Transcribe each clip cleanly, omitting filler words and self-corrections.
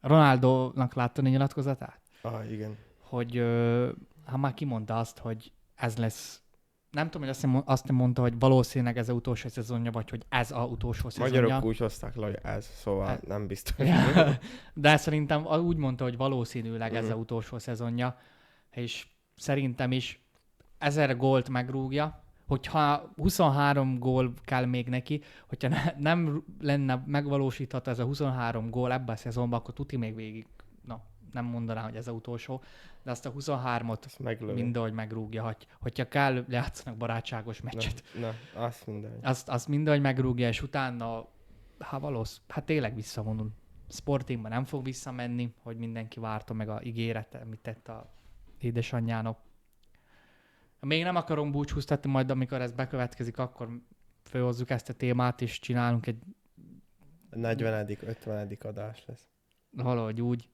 Ronaldónak láttad a nyilatkozatát? Igen. Hogy már kimondta azt, hogy ez lesz. Nem tudom, hogy azt mondta, hogy valószínűleg ez az utolsó szezonja, vagy hogy ez az utolsó szezonja. Magyarok úgy hozták le, hogy ez, szóval nem biztos. De szerintem úgy mondta, hogy valószínűleg ez az utolsó szezonja, és szerintem is 1000 gólt megrúgja, hogyha 23 gól kell még neki, hogyha nem lenne megvalósítható ez a 23 gól ebben a szezonban, akkor tuti még végig, nem mondanám, hogy ez az utolsó, de azt a 23-ot mindahogy megrúgja, hogyha kell, játszanak barátságos meccset. Azt mindegy. Azt mindahogy megrúgja, és utána, hát tényleg visszavonul. Sportingban nem fog visszamenni, hogy mindenki várta meg a ígéretet, amit tett a édesanyjának. Még nem akarom búcsúztatni, majd amikor ez bekövetkezik, akkor felhozzuk ezt a témát, és csinálunk egy 40., 50. adás lesz. Valahogy úgy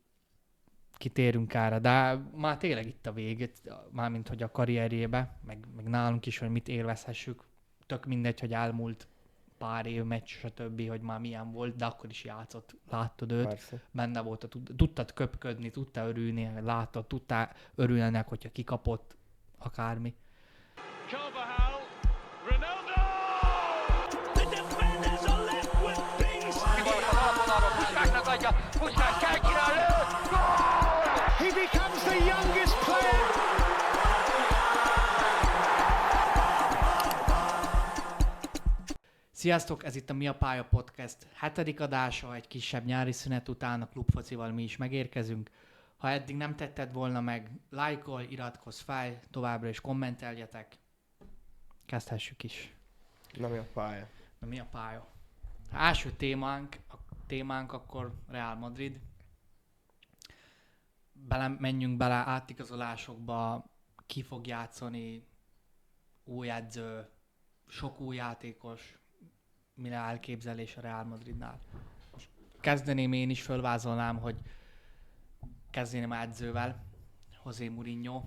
kitérünk erre, de már tényleg itt a vége, mármint hogy a karrierjébe, meg nálunk is, hogy mit élvezhessük. Tök mindegy, hogy elmúlt pár év meccs, stb., hogy már milyen volt, de akkor is játszott, láttad őt, Persze. benne volt, tudtad köpködni, tudtál örülni, láttad, tudtál örülni, hogyha kikapott, akármi. Carvajal, Ronaldo! The defenders are left with things. He becomes the youngest player. Sziasztok, ez itt a Mi a Pálya Podcast 7. adása, egy kisebb nyári szünet után a klubfocival mi is megérkezünk. Ha eddig nem tetted volna meg, lájkolj, iratkozz fel, továbbra is kommenteljetek. Kezdhessük is. Na mi a pálya? Mi a pálya? Első témánk akkor Real Madrid. Menjünk bele átigazolásokba, ki fog játszani, új edző, sok új játékos, mire elképzelés a Real Madridnál. Kezdeném én is, fölvázolnám, hogy kezdeném edzővel, José Mourinho.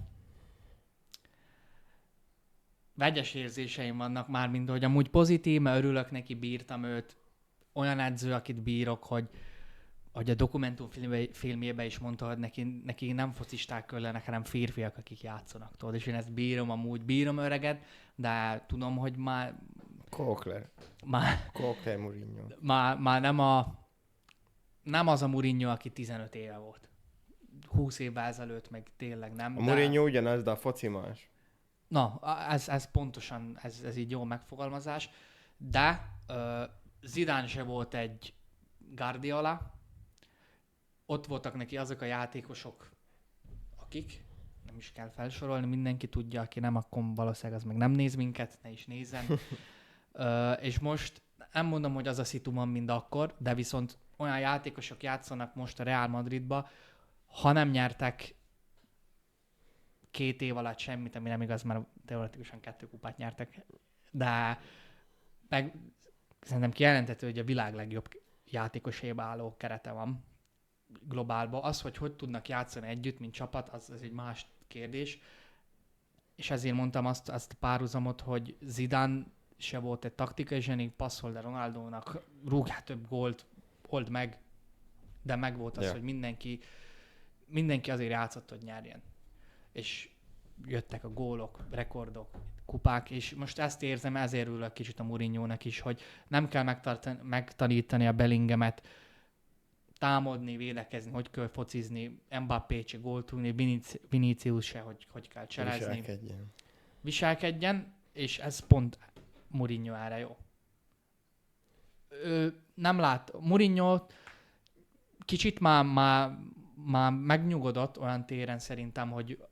Vegyes érzéseim vannak már, mint hogy amúgy pozitív, mert örülök neki, bírtam őt. Olyan edző, akit bírok, hogy a dokumentumfilmjében is mondta, hogy neki nem focisták kellenek, hanem férfiak, akik játszanak. Tudod? És én ezt bírom öreget, de tudom, hogy már... Kókler Mourinho. Már nem az a Mourinho, aki 15 éve volt. 20 évvel ezelőtt meg tényleg nem. A Mourinho ugyanaz, de a foci más. Na, ez pontosan, ez így jó megfogalmazás. De Zidane se volt egy Guardiola. Ott voltak neki azok a játékosok, akik, nem is kell felsorolni, mindenki tudja, aki nem, akkor valószínűleg az meg nem néz minket, ne is nézzen. És most nem mondom, hogy az a szitu van, mint akkor, de viszont olyan játékosok játszanak most a Real Madridba, ha nem nyertek 2 év alatt semmit, ami nem igaz, mert teoretikusan 2 kupát nyertek, de meg szerintem kijelenthető, hogy a világ legjobb játékosébe álló kerete van globálban. Az, hogy tudnak játszani együtt, mint csapat, az egy más kérdés. És ezért mondtam azt a párhuzamot, hogy Zidane se volt egy taktikai zseni, passzol, de Ronaldónak rúgjál több gólt, old meg, de meg volt az, hogy mindenki azért játszott, hogy nyerjen. És jöttek a gólok, rekordok, kupák, és most ezt érzem, ezért ülök kicsit a Mourinho-nak is, hogy nem kell megtanítani a Bellinghamet, támadni, védekezni, hogy kell focizni, Mbappé se gólt rúgni, Vinicius se, hogy kell cselezni. Viselkedjen, és ez pont Mourinho erre jó. Nem lát, Mourinho kicsit már megnyugodott olyan téren szerintem, hogy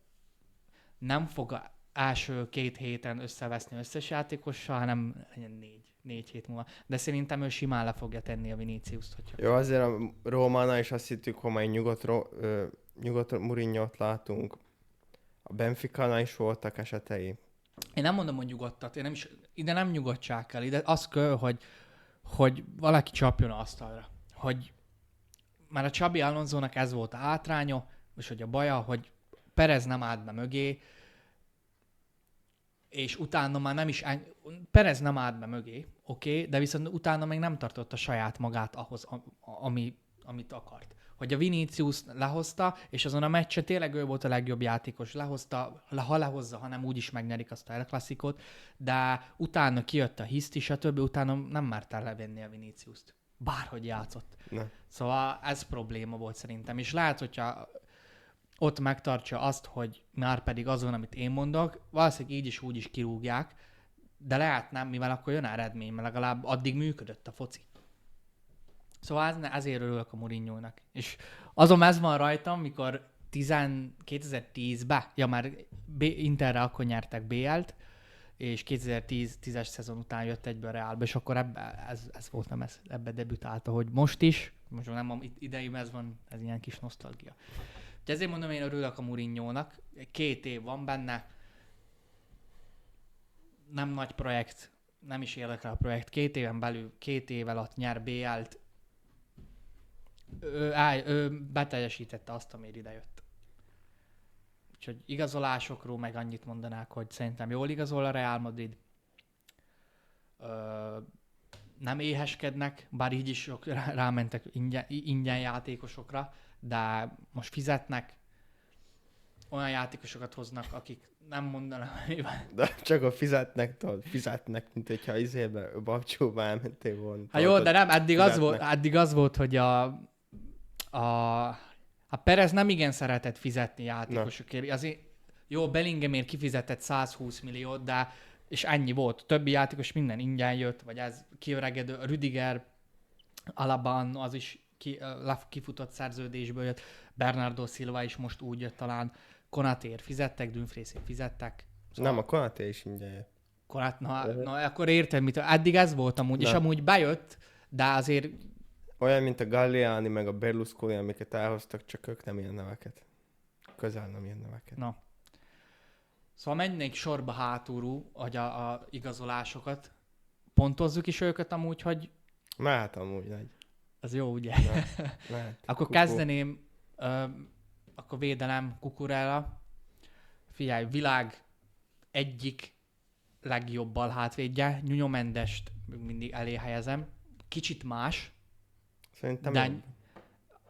nem fog első 2 héten összeveszni összes játékossal, hanem 4 hét múlva. De szerintem ő simán le fogja tenni a Viniciust. Jó, azért a Rómánál is azt hittük, hogy majd nyugodt Mourinho-t látunk. A Benficánál is voltak esetei. Én nem mondom, hogy nyugodtat. Ide nem nyugodtság kell. Ide az kell, hogy valaki csapjon az asztalra. Hogy már a Xabi Alonsonak ez volt a hátránya, és hogy a baja, hogy Perez nem állt be mögé, és utána már nem is... Perez nem állt be mögé, oké, de viszont utána még nem tartotta saját magát ahhoz, amit akart. hogy a Vinicius lehozta, és azon a meccsen tényleg ő volt a legjobb játékos. Lehozta, ha lehozza, hanem úgy is megnyerik azt a El Clasicót, de utána kijött a hiszt, stb. Utána nem mártál levenni a Viniciust. Bárhogy játszott. Ne. Szóval ez probléma volt szerintem. És lehet, hogyha ott megtartja azt, hogy már pedig azon, amit én mondok, valószínűleg így is úgy is kirúgják, de lehet nem, mivel akkor jön eredmény, mert legalább addig működött a foci. Szóval ezért örülök a Mourinho-nak. És azon ez van rajtam, mikor 2010-ben, már Interre akkor nyertek BL-t, és 2010-es szezon után jött egyből a Realba, és akkor ez volt, nem ebbe debütálta, hogy most is, most nem idei ez van, ez ilyen kis nosztalgia. Úgyhogy ezért mondom, én örülök a Mourinho-nak, 2 év van benne, nem nagy projekt, nem is érdekel a projekt, 2 éven belül, 2 év alatt nyer BL-t, ő beteljesítette azt, amire idejött. Úgyhogy igazolásokról meg annyit mondanák, hogy szerintem jól igazol a Real Madrid. Nem éheskednek, bár így is rámentek ingyen játékosokra, de most fizetnek, olyan játékosokat hoznak, akik nem mondanak, mivel. De csak a fizetnek, mint hogyha izébe, Babcsóba elmentél volna. Hát jó, de nem, eddig az volt, hogy a Perez nem igen szeretett fizetni játékosokért. Azért jó, Bellinghamért kifizetett 120 milliót, de és ennyi volt. A többi játékos minden ingyen jött, vagy ez kiöregedő. Rüdiger, Alaban, az is kifutott szerződésből jött. Bernardo Silva is most úgy jött talán. Konatéért fizettek, Dumfriesért fizettek. Szóval nem, a Konaté is ingyen jött. Na, akkor érted, mit. Eddig ez volt amúgy, és amúgy bejött, de azért... Olyan, mint a Galliani, meg a Berlusconi, amiket elhoztak, csak ők nem ilyen neveket. Közel nem ilyen neveket. Na. Szóval mennék sorba hátulról, hogy a igazolásokat. Pontozzuk is őket amúgy, hogy... Mehet amúgy, nagy. Az jó, ugye? Mehet. Akkor kezdeném, akkor védelem Cucurella. Figyelj, világ egyik legjobb bal hátvédje. Nuno Mendest mindig elé helyezem. Kicsit más. Szerintem de jobb.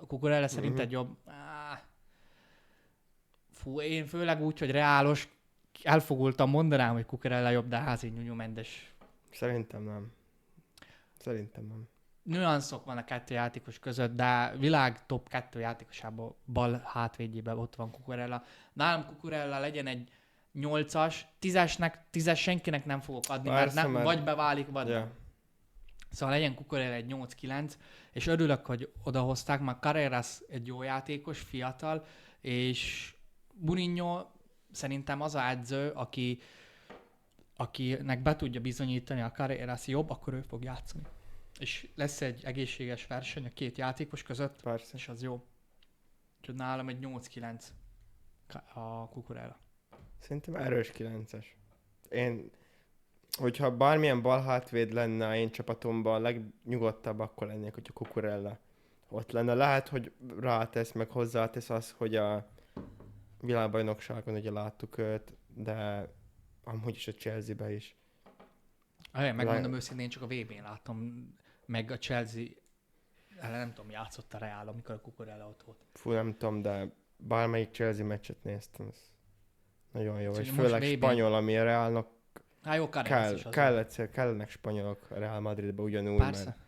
Cucurella szerinted jobb? Fú, én főleg úgy, hogy reálos, elfogultam, mondanám, hogy Cucurella jobb, de házi Nuno Mendes. Szerintem nem. Nüanszok van a 2 játékos között, de világ top 2 játékosában bal hátvédjében ott van Cucurella. Nálam Cucurella legyen egy 8-as, 10-es senkinek nem fogok adni, Persze, mert vagy beválik, vagy yeah. nem. Szóval legyen Cucurella egy 8-9, és örülök, hogy odahozták, mert Carreras egy jó játékos, fiatal, és Mourinho szerintem az a edző, akinek be tudja bizonyítani, a Carreras jobb, akkor ő fog játszani. És lesz egy egészséges verseny a 2 játékos között, Persze. és az jó. Úgyhogy nálam egy 8-9 a Cucurella. Szerintem erős 9-es. Hogyha bármilyen bal hátvéd lenne a én csapatomban, a legnyugodtabb akkor lennék, hogyha Cucurella ott lenne. Lehet, hogy rátesz, meg hozzátesz az, hogy a világbajnokságon ugye láttuk őt, de amúgy is a Chelsea-be is. Megmondom őszintén, én csak a VB-n láttam, meg a Chelsea, nem tudom, játszott a Real, amikor a Cucurella ott volt. Fú, nem tudom, de bármelyik Chelsea meccset néztem, ez nagyon jó. Szóval És főleg VB-n... spanyol, ami a Realnak jó, kellenek spanyolok a Real Madridba ugyanúgy, persze. mert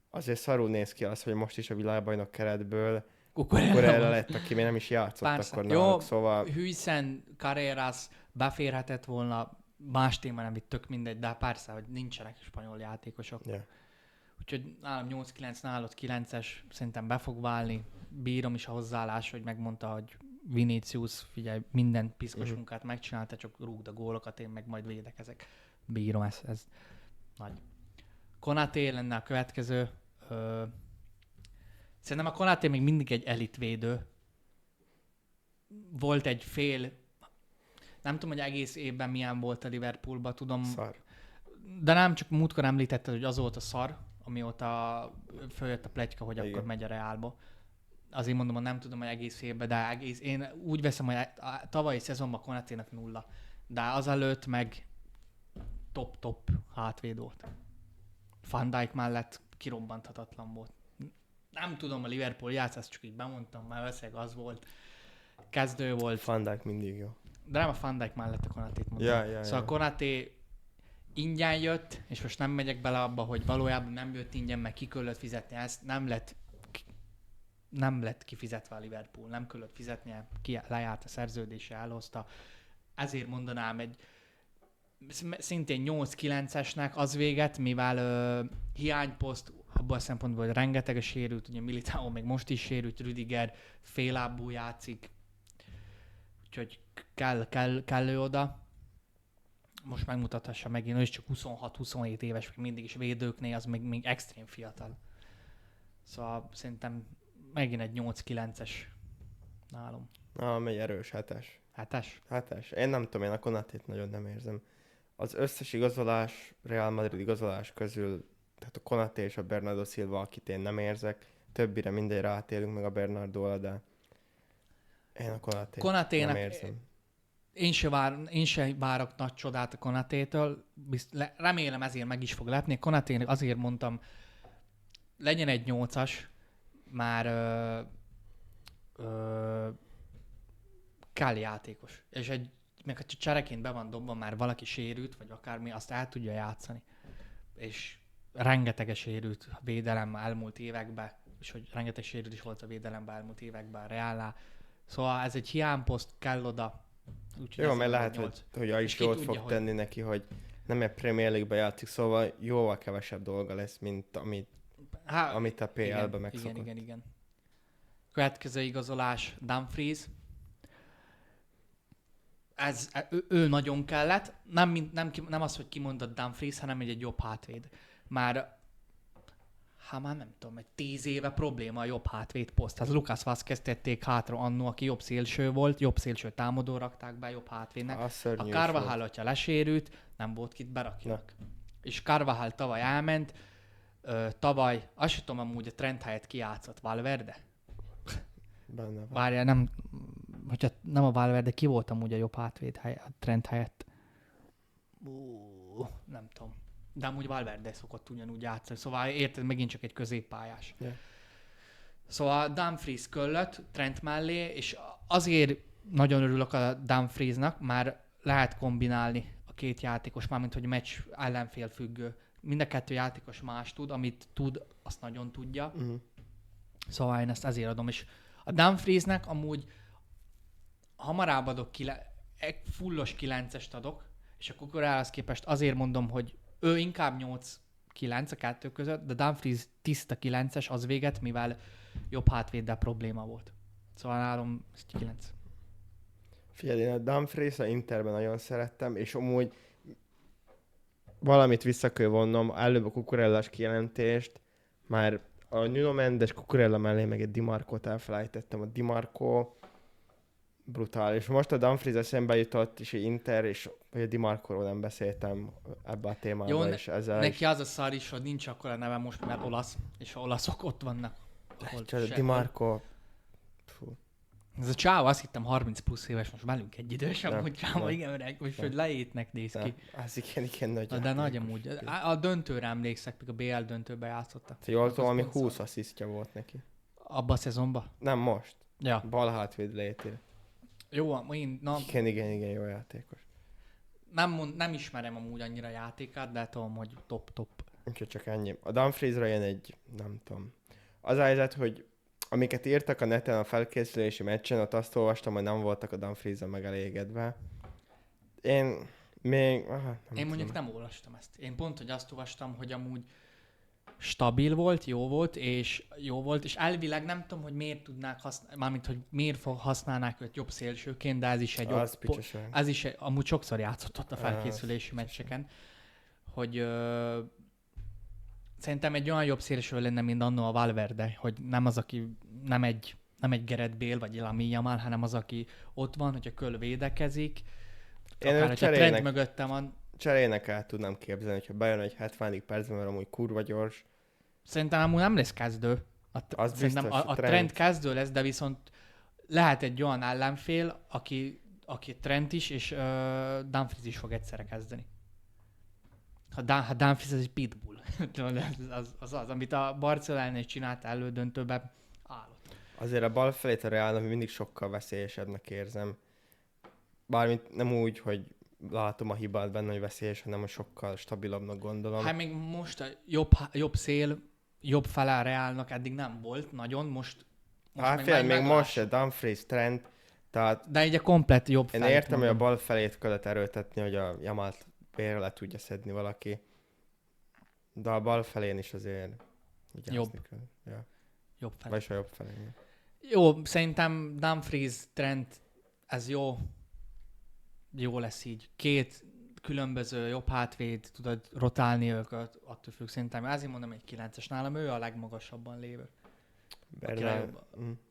azért szarul néz ki az, hogy most is a világbajnok keretből Cucurella lett, aki még nem is játszott persze. akkor jó, náluk, szóval... Hűszen, Carreras beférhetett volna, más téma nem, itt tök mindegy, de persze, hogy nincsenek spanyol játékosok. Yeah. Úgyhogy nálam 8-9, nálad 9-es, szerintem be fog válni. Bírom is a hozzáállás, hogy megmondta, hogy Vinicius, figyelj, minden piszkos munkát megcsinálta, csak rúgd a gólokat, én meg majd védekezek. Bírom, ez nagy. Konaté lenne a következő. Szerintem a Konaté még mindig egy elitvédő. Volt egy fél, nem tudom, hogy egész évben milyen volt a Liverpoolban, tudom. Szar. De nem, csak múltkor említetted, hogy az volt a szar, amióta följött a pletyka, hogy Igen. akkor megy a Reálba. Azért mondom, hogy nem tudom, hogy egész évben, de én úgy veszem, hogy a tavalyi szezonban Konatének 0. De azelőtt meg top hátvéd volt. Van Dijk mellett kirobbanthatatlan volt. Nem tudom, a Liverpool játsz, ezt csak így bemondtam, mert valószínűleg az volt. Kezdő volt. Van Dijk mindig jó. De nem a Van Dijk mellett a Konatét mondom. Szóval a Konaté ingyen jött, és most nem megyek bele abba, hogy valójában nem jött ingyen, meg ki kellett fizetni ezt, nem lett kifizetve a Liverpool, nem kellett fizetnie, lejárt a szerződése, elhozta. Ezért mondanám szintén 8-9-esnek az véget, mivel hiányposzt abban a szempontból, hogy rengeteg a sérült, ugye Militao még most is sérült, Rüdiger féllábú játszik, úgyhogy kell ő oda. Most megmutathassa megint, ő is csak 26-27 éves, még mindig is védőknél, az még extrém fiatal. Szóval szerintem megint egy 8-9-es nálom. Megy erős, 7-es. 7-es? 7-es. Én nem tudom, én a Konatét nagyon nem érzem. Az összes igazolás, Real Madrid igazolás közül, tehát a Konaté és a Bernardo Silva, akit én nem többire mindegy rátélünk meg a Bernardola, de én a Konatét nem érzem. Én se várok nagy csodát a Konatétől, remélem ezért meg is fog lepni. Konatének azért mondtam, legyen egy 8-as, már kell játékos. És meg ha csereként be van dobva, már valaki sérült, vagy akármi, azt el tudja játszani. És rengeteg sérült a védelem elmúlt években, és hogy rengeteg sérült is volt a védelemben elmúlt években a Reálnál. Szóval ez egy hiányposzt, kell oda. Úgyhogy jó, mert lehet, hogy is jót fog tenni neki, hogy nem egy Premier League-be játszik, szóval jóval kevesebb dolga lesz, mint amit a PL-ben megszokott. Igen. Következő igazolás, Dumfries. Ő nagyon kellett. Nem az, hogy kimondott Dumfries, hanem egy jobb hátvéd. Már nem tudom, egy 10 éve probléma a jobb hátvéd poszt. Az Lucas Vázquez tették hátra annó, aki jobb szélső volt, jobb szélső támadó rakták be jobb hátvédnek. A Carvajal, hogyha lesérült, nem volt kit berakjanak. És Carvajal tavaly elment, tavaly, azt sem tudom amúgy a Trent helyett kijátszott Valverde. Benne van. Várjál, hogyha nem a Valverde, ki volt amúgy a jobb hátvéd a Trent helyett? Nem tudom. De amúgy Valverde szokott ugyanúgy játszani. Szóval érted, megint csak egy középpályás. Yeah. Szóval Dumfries köllött Trent mellé, és azért nagyon örülök a Dumfriesnak, már lehet kombinálni a két játékos, mármint hogy meccs ellenfél függő. Mind a kettő játékos más tud, amit tud, azt nagyon tudja. Uh-huh. Szóval én ezt ezért adom. És a Dumfriesnek amúgy hamarabb adok fullos 9-est adok, és a Cucurellahoz képest azért mondom, hogy ő inkább 8-9 a kettő között, de Dumfries tiszta 9-es az véget, mivel jobb hátvéddel probléma volt. Szóval nálam 9. Figyelj, én a Dumfries a Interben nagyon szerettem, és amúgy valamit vissza kell vonnom, előbb a Cucurellás kijelentést, már a Nuno Mendes Cucurella mellé meg egy Di Marcót elfelejtettem. A Di Marco brutális. Most a Dumfries eszembe jutott, és egy Inter, és a Di Marcóról nem beszéltem ebbe a témában. Jó, és ezzel neki az a szar is, hogy nincs akkor a neve most, mert olasz, és a olaszok ott vannak. Di Marco... Fú. Ez a csáva, azt hittem 30 plusz éves, most velünk egy idős, amúgy csáva, igen öreg, most hogy leétnek néz ki. Az igen nagy. De nagy amúgy. A döntőre emlékszek, még a BL döntőbe játszottak. Jól tudom, ami 20 asszisztja volt neki. Abba a szezonban? Nem most. Ja. Bal hátvéd létére. Jó, Igen, jó játékos. Nem ismerem amúgy annyira játékát, de tudom, hogy top. Úgyhogy csak ennyi. A Dumfriesra jön egy, nem tudom. Az a helyzet, hogy amiket írtak a neten a felkészülési meccsen, ott azt olvastam, hogy nem voltak a Dumfries-en megelégedve. Én mondjuk nem olvastam ezt. Én pont, hogy azt olvastam, hogy amúgy stabil volt, jó volt, és elvileg nem tudom, hogy miért tudnák használni, mármint, hogy miért használnák őt jobb szélsőként, de ez is egy amúgy sokszor játszott ott a felkészülési meccseken, hogy szerintem egy olyan jobb szélső lenne, mint annó a Valverde, hogy nem az, aki nem egy Gareth Bale vagy Lamine Yamal, hanem az, aki ott van, hogyha köl védekezik, akár hogyha Trent mögötte van. Cserének el tudnám képzelni, hogyha bejön egy 70. percben, mert amúgy kurva gyors. Szerintem amúgy nem lesz kezdő. Szerintem a Trent kezdő lesz, de viszont lehet egy olyan ellenfél, aki Trent is, és Dumfries is fog egyszerre kezdeni. Dumfries az egy pitbull. az, amit a Barcelona is csinált elődöntőben, állott. Azért a bal felét a Realnak mindig sokkal veszélyesebbnek érzem. Bármint nem úgy, hogy látom a hibát benne, hogy veszélyes, hanem hogy sokkal stabilabbnak gondolom. Hát még most a jobb szél, jobb fele a Realnak eddig nem volt nagyon, most Hát fél, még most se, Dumfries, Trent, tehát de így a komplet jobb én felét értem, hogy a mondom. bal felét kellett erőltetni, hogy a Jamalt félre le tudja szedni valaki. De a bal felén is azért vigyázni Jobb. kell. Ja. Jobb felét. Vagyis a jobb felén. Jó, szerintem Dumfries, Trent, ez jó lesz így. Két különböző jobb hátvéd, tudod rotálni őket, attól függ, szerintem azért mondom egy 9-es nálam, ő a legmagasabban lévő,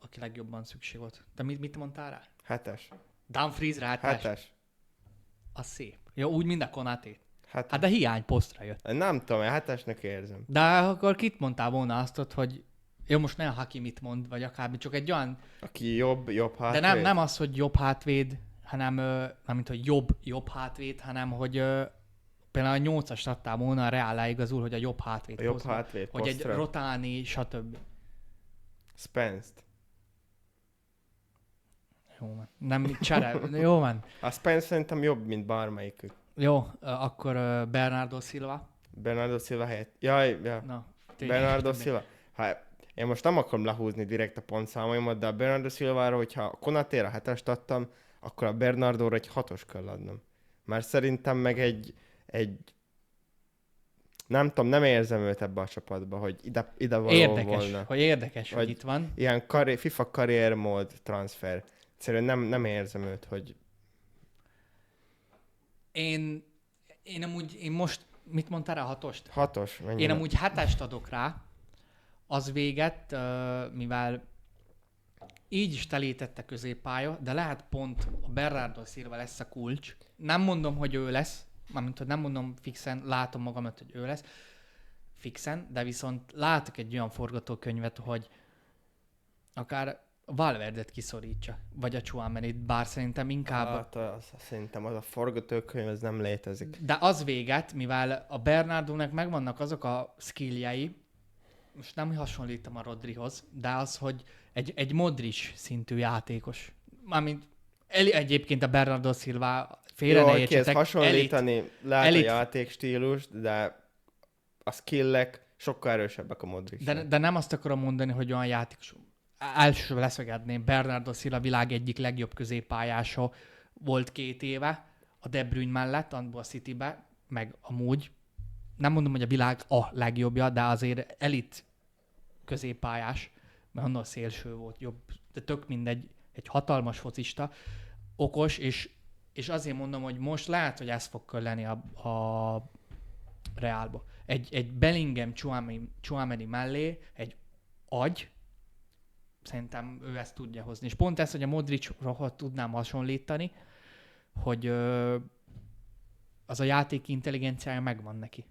aki legjobban szükség volt. De mit mondtál rá? 7-es. Dumfries rá 7-es. Az szép. Jó, úgy mind a Konatét. 7-es. Hát de hiány posztra jött. Nem tudom, én 7-esnek érzem. De akkor kit mondtál volna azt, hogy jó, most ne a Hakimit mond, vagy akármi, csak egy olyan, Aki jobb hátvéd. de nem az, hogy jobb hátvéd, hanem, nem mint hogy jobb hátvéd, hanem hogy például a 8-as adtál volna a Real igazul, hogy a jobb hátvéd A jobb posztra, hátvéd hogy egy posztra. rotálni, stb. Spence-t. Jó, man. Nem csere. Jó, man. A Spence szerintem jobb, mint bármelyikük. Jó, akkor Bernardo Silva. Bernardo Silva helyett. Jaj, ja. Na, Bernardo Silva. Hát, én most nem akarom lehúzni direkt a pontszámaimat, de a Bernardo Silvára, hogyha a Konatéra 7-est adtam, akkor a Bernardóra egy 6-os kell adnom. Mert szerintem meg egy nem tudom, nem érzem őt ebbe a csapatba, hogy ide való Érdekes, volna. hogy Vagy- itt van. Ilyen FIFA karriermód transfer. Egyszerűen nem érzem őt, hogy Én most, mit mondtál rá, 6-ost? 6-os. Mennyi Én lett? amúgy 7-est adok rá, az véget, mivel így is telítette középpálya, de lehet pont a Bernardo Silva lesz a kulcs. Nem mondom, hogy ő lesz, mármint, hogy nem mondom fixen, látom magamat, hogy ő lesz fixen, de viszont látok egy olyan forgatókönyvet, hogy akár Valverdet kiszorítsa, vagy a Tchouaménit, bár szerintem inkább... Hát, szerintem az a forgatókönyv, ez nem létezik. De az véget, mivel a Bernardónak megvannak azok a skilljei, most nem hasonlítom a Rodrihoz, de az, hogy egy Modric szintű játékos. Mármint egyébként a Bernardo Silva félre Jó, ne ki ezt értsetek, hasonlítani, lehet elit. a játékstílus, de a skillek sokkal erősebbek a Modric. de nem azt akarom mondani, hogy olyan játékos. Első leszögedném, Bernardo Silva világ egyik legjobb középpályása volt 2 éve a De Bruyne mellett, abból a Citybe, meg amúgy. Nem mondom, hogy a világ a legjobbja, de azért elit középpályás, mert annól szélső volt jobb, de tök mindegy, egy hatalmas focista, okos, és azért mondom, hogy most lehet, hogy ez fog lenni a Realba. Egy Bellingham Tchouaméni mellé, egy agy, szerintem ő ezt tudja hozni. És pont ez, hogy a Modricra tudnám hasonlítani, hogy az a játék intelligenciája megvan neki.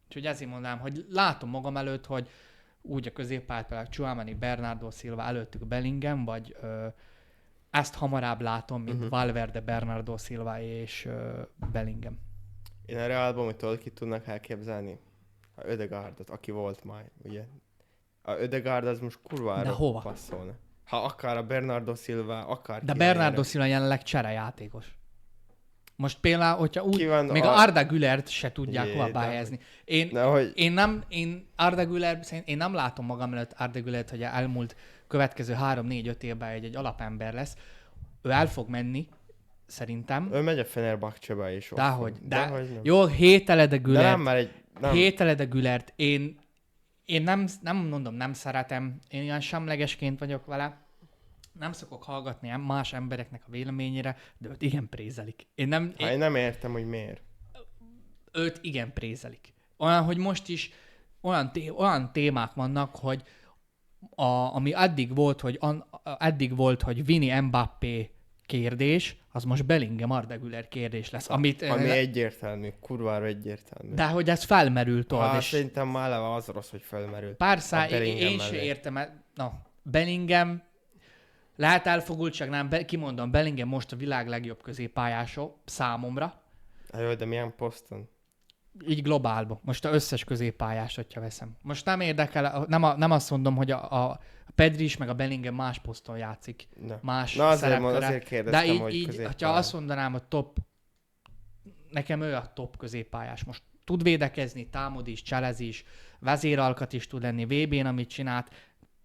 Úgyhogy ezért mondanám, hogy látom magam előtt, hogy úgy a középpályát például Tchouaméni, Bernardo Silva előttük Bellingham, vagy ezt hamarabb látom, mint Valverde, Bernardo Silva és Bellingham. Én a Realban, hogy tudod, ki tudnak elképzelni? A Ödegaardot, aki volt már, ugye? A Ödegaard az most De kurvára hova? passzolna. Ha akár a Bernardo Silva, akár De ki Bernardo helyre. Silva jelenleg cserejátékos. Most például, hogyha úgy, Ki van még a Arda Gülert se tudják Jé, hova de behelyezni. Én Arda Güler, én nem látom magam előtt Arda Gülert, hogy elmúlt következő 3-4-5 évben egy alapember lesz. Ő el fog menni, szerintem. Ő megy a Fenerbahce-be is. ott Dehogy. van. De, Dehogy nem. jó, hételed a De Gülert. nem már nem. Hételed a Gülert. Én nem mondom, nem szeretem. Én ilyen semlegesként vagyok vele. Nem szokok hallgatni más embereknek a véleményére, de őt igen prézelik. Én nem értem, hogy miért. őt igen prézelik. Olyan, hogy most is olyan témák vannak, hogy ami eddig volt, hogy Vini Mbappé kérdés, az most Bellingham Arda Güler kérdés lesz. Ami egyértelmű, kurvára egyértelmű. De hogy ez felmerült Hát és szerintem már eleve az rossz, hogy felmerült. pár Bellingham én se mellé. értem. Bellingham lehet elfogultság, nem, kimondom, Bellingham most a világ legjobb középpályása számomra. Jó, de milyen poszton? így globálban. Most az összes középpályást, hogyha veszem. Most nem érdekel, nem azt mondom, hogy a Pedri is, meg a Bellingham más poszton játszik. Más szerepköre. Azért kérdeztem, de így, hogy hogyha azt mondanám, hogy nekem ő a top középpályás. Most tud védekezni, támad is, cselez is, vezéralkat is tud lenni VB-n, amit csinált.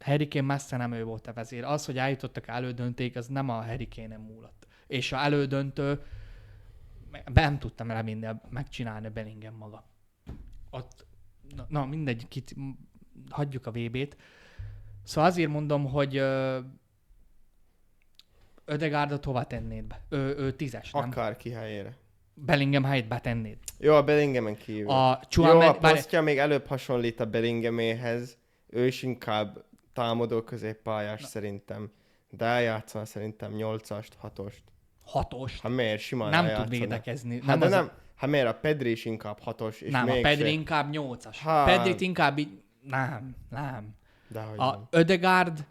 Harry Kane messze nem ő volt a vezér. Az, hogy eljutottak elődöntőig, az nem a Harry Kane-en múlott. És a elődöntő nem tudtam megcsinálni a Bellingham maga. Ott, na mindegy, hagyjuk a VB-t. Szóval azért mondom, hogy Ödegaardot hova tennéd be? Ő 10-es, nem? Akárki helyére. Bellingham helyét betennéd. Jó, a Bellinghamen kívül. A posztja még előbb hasonlít a Bellinghaméhez. Ő is inkább támadó középpályás szerintem. De eljátszol szerintem 8-ast, 6-ost. 6-ost? Ha miért, simán nem tud védekezni. Hát miért, a Pedri is inkább 6-os. És nem, a Pedri inkább 8-as. Pedrit inkább így... Nem. A Ödegaard...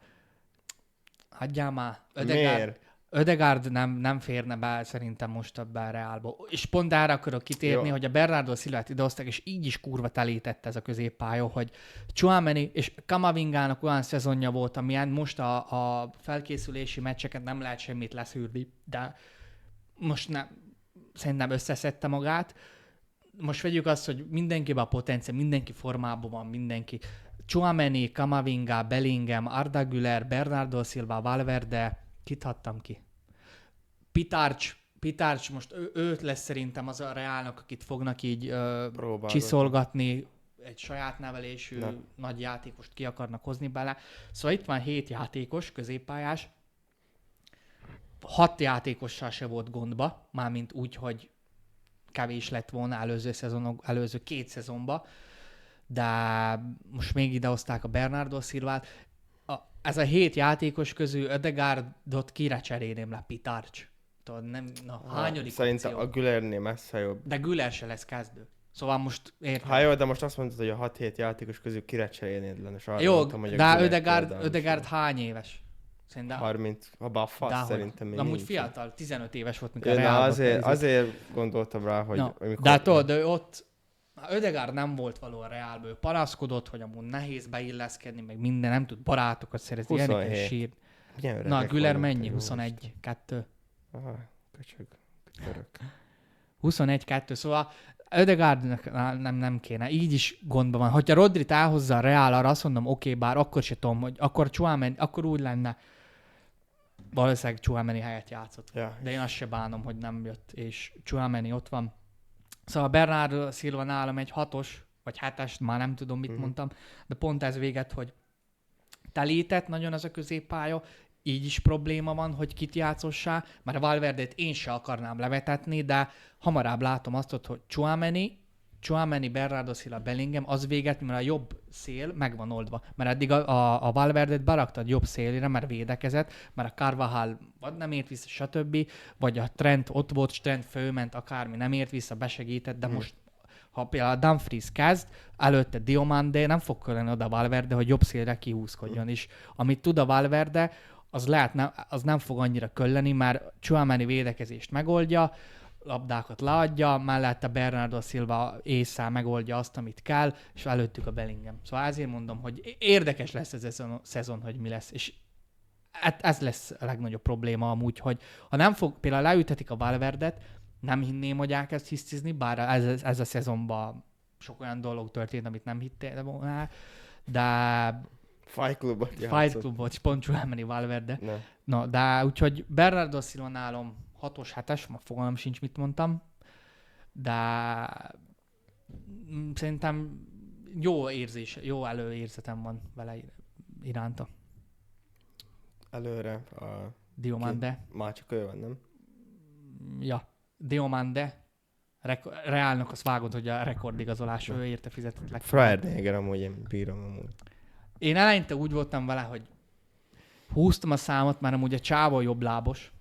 Hagyjál már. Miért? Ödegaard nem férne be szerintem most ebben a Reálba. És pont erre akarok kitérni, hogy a Bernardo Silvát idehozták, és így is kurva telített ez a középpálya, hogy Tchouaméni és Kamavingának olyan szezonja volt, amilyen most a felkészülési meccseket nem lehet semmit leszűrni, de most szerintem összeszedte magát. Most vegyük azt, hogy mindenkiben a potenciál, mindenki formában van, mindenki. Tchouaméni, Kamavinga, Bellingham, Arda Güler, Bernardo Silva, Valverde, kit hattam ki? Pitárcs most őt lesz szerintem az a Reálnak, akit fognak így csiszolgatni, egy saját nevelésű nagy játékost ki akarnak hozni bele. Szóval itt van 7 játékos, középpályás. 6 játékossal se volt gondba, mármint úgy, hogy kevés lett volna előző 2 szezonban, de most még idehozták a Bernardo Silvát. Ez a 7 játékos közül Ödegaardot kire cserélném le? Pitárcs. Hányadik szerintem opció? a Gülernél messze jobb. De Güler se lesz kezdő. Szóval most értem. Hát jó, de most azt mondtad, hogy a 6-7 játékos közül kire cserélnéd lenne. Jó, mondtam, hogy de Ödegaard hány éves? Szerintem 30, ha fasz szerintem még amúgy nincs. fiatal, 15 éves volt, mikor a Reálban. Azért gondoltam rá, hogy... No, de tudod, ott Ödegaard nem volt való a Reálből. Panaszkodott, hogy amúgy nehéz beilleszkedni, meg minden, nem tud barátokat szerezni. 27. Sír. Na, Güler mennyi? 21, 2. Aha, köcsög. 21-2, szóval Ödegaardnak nem kéne. Így is gondban van. Hogyha Rodrit elhozza a Reál, arra azt mondom, oké, bár akkor se tudom, hogy akkor Tchouaméni, akkor úgy lenne, valószínűleg Tchouaméni helyett játszott. Ja, de én azt se bánom, hogy nem jött, és Tchouaméni ott van. Szóval Bernardo Silva nálam egy 6-os, vagy 7-es, már nem tudom, mit mondtam, de pont ez véget, hogy telített nagyon az a középpálya, így is probléma van, hogy kit játszossá, mert a Valverdét én se akarnám levetetni, de hamarabb látom azt, hogy Tchouaméni, Bernardo Silva, Bellingham, az véget, mert a jobb szél meg van oldva. Mert eddig a Valverdét beraktad jobb szélére, mert védekezett, mert a Carvajal vagy nem ért vissza, stb. Vagy a Trent ott volt, Trent fölment, akármi nem ért vissza, besegített, de most ha például a Dumfries kezd, előtte Diomande, nem fog kelleni oda Valverde, hogy jobb szélre kihúzkodjon is. Amit tud a Valverde, az nem fog annyira kölleni, mert Tchouaméni védekezést megoldja, labdákat leadja, mellette Bernardo Silva észre megoldja azt, amit kell, és előttük a Bellingham. Szóval ezért mondom, hogy érdekes lesz ez a szezon, hogy mi lesz, és ez lesz a legnagyobb probléma amúgy, hogy ha nem fog, például leütetik a Valverdet, nem hinném, hogy elkezd hisztizni, bár ez a szezonban sok olyan dolog történt, amit nem hittél volna, de Fight Clubot, pont Tchouaméni Valverde. Na, de úgyhogy Bernardo Silva nálom 6-os, 7-es, ma fogalmam sincs, mit mondtam, de szerintem jó előérzetem van vele iránta. Előre a... Diomande. Már csak ő van, nem? Ja, Diomande. Reálnak azt vágod, hogy a rekordigazolás ő érte fizetett legfeljebb. Friday-néger amúgy én bírom amúgy. Én eleinte úgy voltam vele, hogy húztam a számot, mert amúgy a csávó jobb lábos,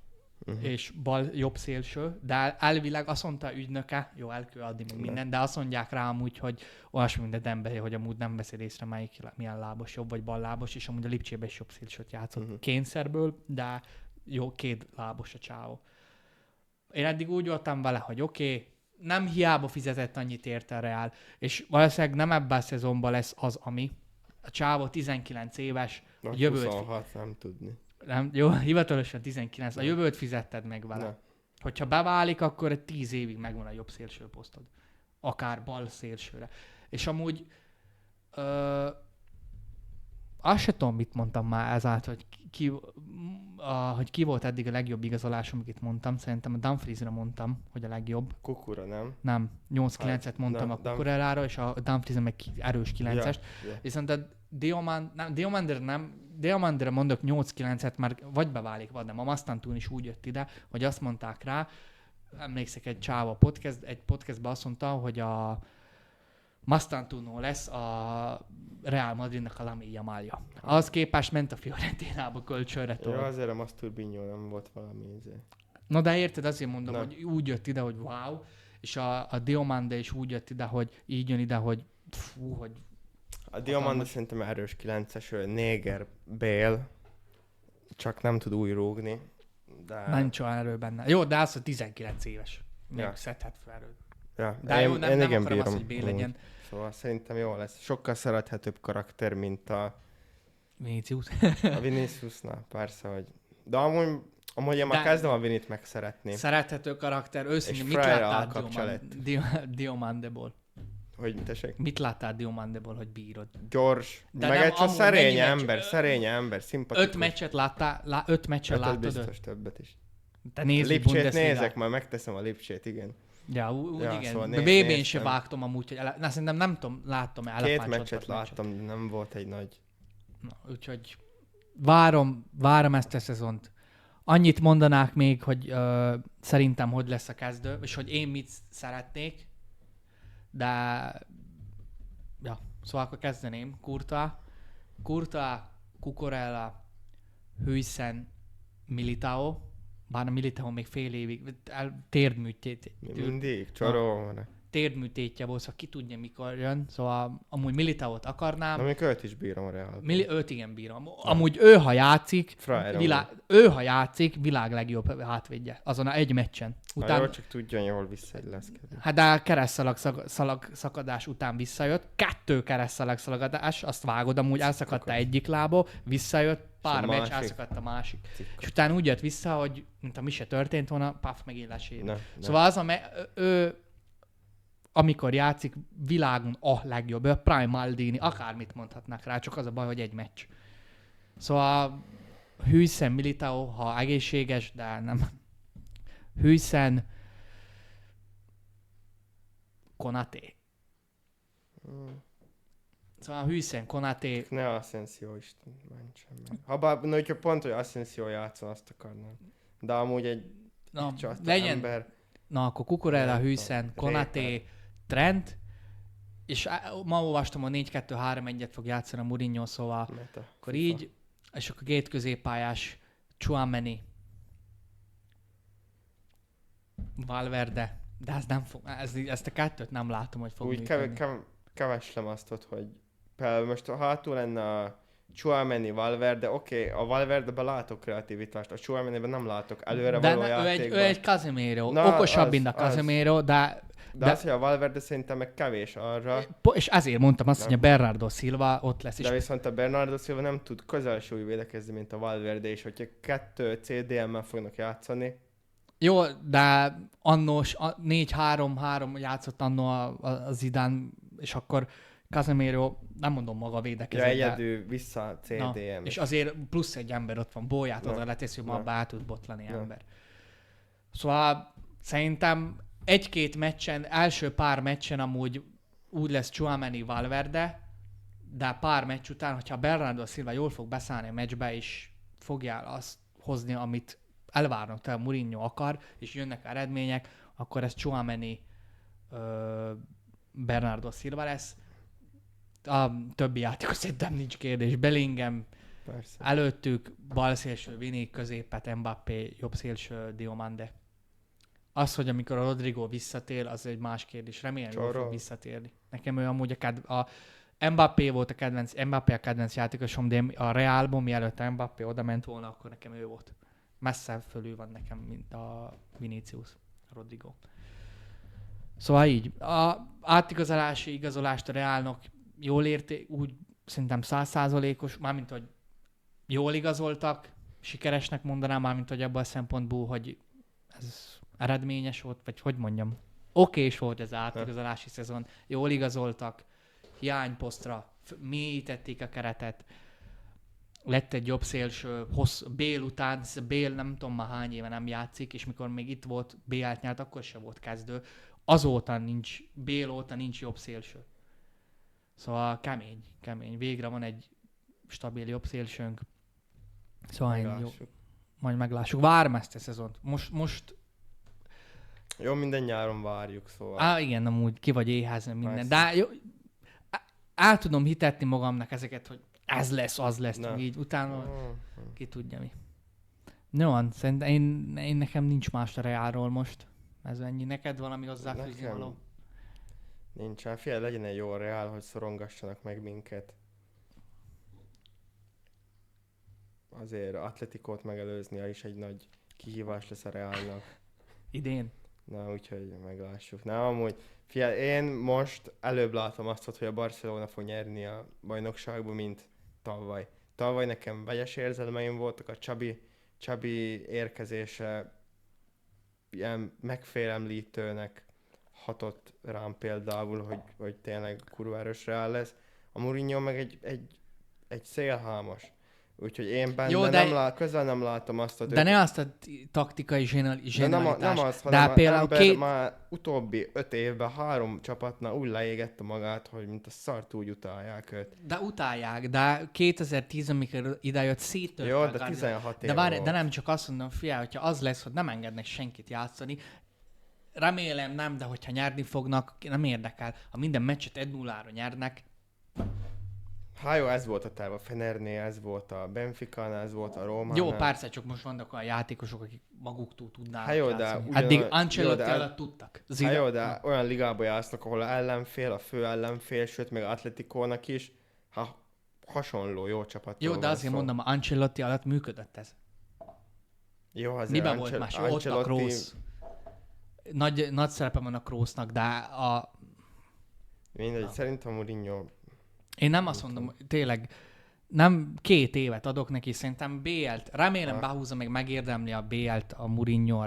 és bal jobb szélső, de elvileg azt mondta ügynöke, jó, el kell adni még minden, de azt mondják rá amúgy, hogy olyasmi, mint a Dembélé, hogy amúgy nem veszed észre, milyen lábos, jobb vagy bal lábos, és amúgy a Lipcsében is jobb szélsőt játszott kényszerből, de jó, 2 lábos a csávó. Én eddig úgy voltam vele, hogy oké, nem hiába fizetett annyit érte a Real, és valószínűleg nem ebben a szezonban lesz az, ami. A csávó 19 éves, a Vagy jövőt... 26, nem tudni. Nem, jó, hivatalosan 19, a Ne. jövőt fizetted meg vele. Ne. Hogyha beválik, akkor egy 10 évig megvan a jobb szélső posztod. Akár bal szélsőre. És amúgy azt se tudom, mit mondtam már ezáltal, hogy ki volt eddig a legjobb igazolás, amit itt mondtam. Szerintem a Dumfriesre mondtam, hogy a legjobb. Kukura, nem? Nem, 8-9-et mondtam a Cucurellára, és a Dumfriesre meg erős 9-est. Ja. Viszont a Diomandre mondok 8-9-et, már vagy beválik, vagy nem. A Mastantún is úgy jött ide, hogy azt mondták rá, emlékszek egy csáva egy podcastban azt mondta, hogy a Mastantuno lesz a Real Madridnak a Lamine Yamalja. Az képest ment a Fiorentinába kölcsönre. Jó, azért a Masturbinho nem volt valami izé. Na de érted, azért mondom, Na. hogy úgy jött ide, hogy wow, és a Diomande is úgy jött ide, hogy így jön ide, hogy fú, hogy... A Diomande szerintem erős 9-es, Néger Bale, csak nem tud új rúgni. De... Nincs olyan erő benne. Jó, de az, hogy 19 éves. Még Ja. szedhet fel erőt. Ja. De jó, nem igen akarom azt, bírom. hogy B legyen. Szóval szerintem jó lesz. Sokkal szerethetőbb karakter, mint a Vinicius. Viniciusnál, persze, hogy... De amúgy én már kezdem a Vinit megszeretni. Szerethető karakter, őszintén, És mit Freire láttál állkapcsa lett. Diomandeból? Hogy tessék? Mit láttál Diomandeból, hogy bírod? Gyors, De meg nem, egy csak amúgy szerény mennyi ember, szimpatikus. 5 meccset láttál, 5 meccset Ötöt láttad? biztos többet is. Te nézd Lipcsét Bundesligát. nézek, majd megteszem a Lipcsét, igen. Ja, úgy Ja, igen. szóval Szóval BB-n se néztem. vágtam amúgy, hogy szerintem nem tudom, láttam-e 2 elefántcsontot meccset láttam, de nem volt egy nagy... Na, úgyhogy várom ezt a szezont. Annyit mondanák még, hogy szerintem hogy lesz a kezdő, és hogy én mit szeretnék, de ja, szóval akkor kezdeném. Courtois, Cucurella, Huijsen, Militao, bár a Militao még fél évig térdműtétje volt, szóval ki tudja mikor jön, szóval amúgy Militaót akarnám. Na, még őt is bírom a Real. Őt igen bírom. Amúgy ő, ha játszik, Freire világ legjobb hátvédje. Azon egy meccsen. Utána... Jó, csak tudjon jól visszailleszkedni. Hát de keresztszalag szakadás után visszajött. 2 keresztszalag szakadás, azt vágod, amúgy elszakadta egyik lába, visszajött, pár meccs, elszakadt a másik. És utána úgy jött vissza, hogy mint mi se történt volna, paf, megint lesérül. Szóval az, ő amikor játszik, világon a legjobb, ő a Prime Maldini, akármit mondhatnak rá, csak az a baj, hogy egy meccs. Szóval Huijsen, Militao, ha egészséges, de nem. Huijsen, Konaté. Szóval Huijsen, Konaté. Ne Asensio is mentsen meg. Habár, hogyha pont, hogy Asensio játszol, azt akarnám. De amúgy egy legyen. Ember... Na, akkor Cucurella, Huijsen, Konaté, Trent, és ma olvastam, a 4-2-3-1-et fog játszani a Mourinho, szóval akkor így, és akkor 2 középpályás, Tchouaméni, Valverde, de ez nem fog, ezt a 2-t nem látom, hogy fog működni. Úgy keveslem azt, hogy például most hátul lenne a Tchouaméni, Valverde, oké, a Valverde-ben látok kreativitást, a Tchouaméniben nem látok előre való játékban. Ő egy Casemiro, okosabb, mint a Casemiro, de az, hogy a Valverde szerintem meg kevés arra. És ezért mondtam azt, hogy a Bernardo Silva ott lesz. De viszont a Bernardo Silva nem tud közelső úgy védekezni, mint a Valverde, és hogyha 2 CDM-mel fognak játszani. Jó, de annós 4-3-3 játszott annó a Zidane, és akkor Casemiro, nem mondom maga védekezett. Ja, egyedül vissza CDM. És azért plusz egy ember ott van, Bolyát oda leteszi, hogy abba át tud botlani ember. Szóval szerintem 1-2 meccsen, első pár meccsen amúgy úgy lesz Tchouaméni, Valverde, de pár meccs után, hogyha Bernardo Silva jól fog beszállni a meccsbe, és fogja azt hozni, amit elvárnak tőle Mourinho akar, és jönnek eredmények, akkor ez Tchouaméni, Bernardo Silva lesz. A többi játékos szerintem nincs kérdés. Bellingham, persze. Előttük balszélső Vini, középet Mbappé, jobb szélső Diomande. Az, hogy amikor a Rodrigo visszatér, az egy más kérdés. Remélem, hogy fog visszatérni. Nekem ő amúgy a Mbappé volt a kedvenc játékosom, de a Realban, mielőtt a Mbappé oda ment volna, akkor nekem ő volt. Messze fölül van nekem, mint a Vinicius, a Rodrigo. Szóval így, a átigazolási igazolást a Realnak jól érté, úgy szerintem 100%-os, mármint, hogy jól igazoltak, sikeresnek mondanám, mármint, hogy abban a szempontból, hogy ez eredményes volt, vagy hogy mondjam, okés volt ez az átigazolási szezon, jól igazoltak, hiányposztra, mélyítették a keretet, lett egy jobb szélső, Bél után, Bél nem tudom már hány éve nem játszik, és mikor még itt volt, Bélt nyert, akkor se volt kezdő. Azóta nincs, Bél óta nincs jobb szélső. Szóval kemény. Végre van egy stabil jobb szélsőnk. Szóval jó, majd meglássuk. Várom ezt a szezont. Most Jó, minden nyáron várjuk, szóval. igen, amúgy ki vagy éhezni minden. De jó, el tudom hitetni magamnak ezeket, hogy ez lesz, az lesz, így utána ki tudja mi. No, szerintem én nekem nincs más a Realról most. Ez ennyi. Neked valami hozzáfűzni való? Nincsen. Figyelj, legyen egy jó Real, hogy szorongassanak meg minket. Azért Atletikót megelőznie is egy nagy kihívás lesz a Realnak. Idén? Na, úgyhogy meglássuk. Na, amúgy, figyelj, én most előbb látom azt, hogy a Barcelona fog nyerni a bajnokságban, mint tavaly. Tavaly nekem vegyes érzelmeim voltak, a Csabi érkezése ilyen megfélemlítőnek hatott rám például, hogy tényleg kurva erős Real lesz. A Mourinho meg egy szélhámos. Úgyhogy én benne jó, közel nem látom azt, hogy... De ne azt a taktikai zsenialitást. Nem az, hanem például már utóbbi 5 évben 3 csapatnál úgy leégette magát, hogy mint a szart úgy utálják őt. De utálják, de 2010, amikor idejött, széttört. Jó, de 16 év volt. De nem csak azt mondom, figyelj, hogyha az lesz, hogy nem engednek senkit játszani, remélem nem, de hogyha nyerni fognak, nem érdekel. Ha minden meccset 1-0-ra nyernek, jó, ez volt a terv a Fenernél, ez volt a Benficánál, ez volt a Rómánál. Jó, persze, csak most vannak olyan játékosok, akik maguktól tudnának játszani. Eddig Ancelotti alatt tudtak. Jó, de olyan ligába játszanak, ahol a fő ellenfél, sőt, még Atletikónak is, hasonló jó csapatról. Jó, de azért mondom, Ancelotti alatt működött ez. Jó, azért miben volt más? Ott a Kroos. Nagy szerepe van a Kroosnak, de a... Mindegy, szerintem Mourinho... Én nem azt mondom, tényleg nem 2 évet adok neki, szerintem BL-t, remélem behúzza, meg megérdemli a BL-t a Mourinho a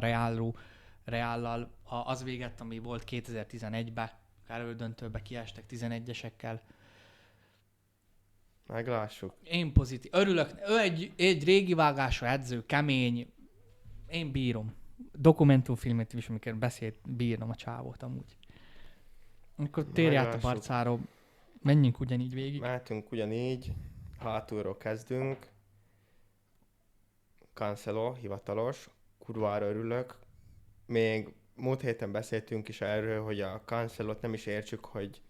Reállal, ha az véget, ami volt 2011-ben, elődöntőbe kiestek 11-esekkel. Meglássuk. Én pozitív. Örülök, ő egy régi vágású edző, kemény, én bírom. Dokumentumfilmet is, amikor beszélt, bírom a csávót amúgy. Akkor térj át a Barcáról. Menjünk ugyanígy végig. Mehetünk ugyanígy. Hátulról kezdünk. Cancelo, hivatalos. Kurvára örülök. Még múlt héten beszéltünk is erről, hogy a Cancelot nem is értsük, hogy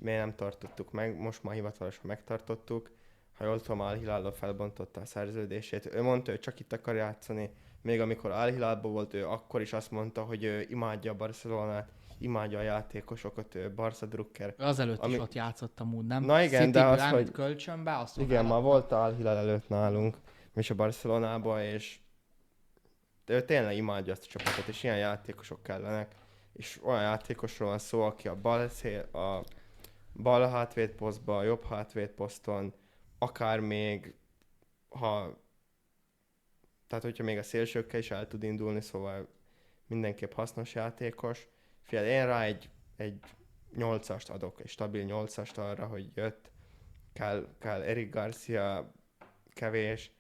miért nem tartottuk meg. Most már hivatalosan megtartottuk. Ha jól tudom, Al-Hilallal felbontotta a szerződését. Ő mondta, hogy csak itt akar játszani. Még amikor Al-Hilálban volt, ő akkor is azt mondta, hogy ő imádja a Barcelonát, imádja a játékosokat, ő Barca drukker. Azelőtt is ott játszottam úgy, nem? Na igen, de az, hogy... kölcsönbe, azt igen, már volt Al-Hilal előtt nálunk, és a Barcelonában, és ő tényleg imádja azt a csapatot, és ilyen játékosok kellenek. És olyan játékosról van szó, aki a bal hátvédposztban, a jobb hátvédposzton, akár még, tehát hogyha még a szélsőkkel is el tud indulni, szóval mindenképp hasznos játékos. Figyelj, én rá egy 8-ast adok, egy stabil 8-ast arra, hogy jött. Kell Eric Garcia kevés.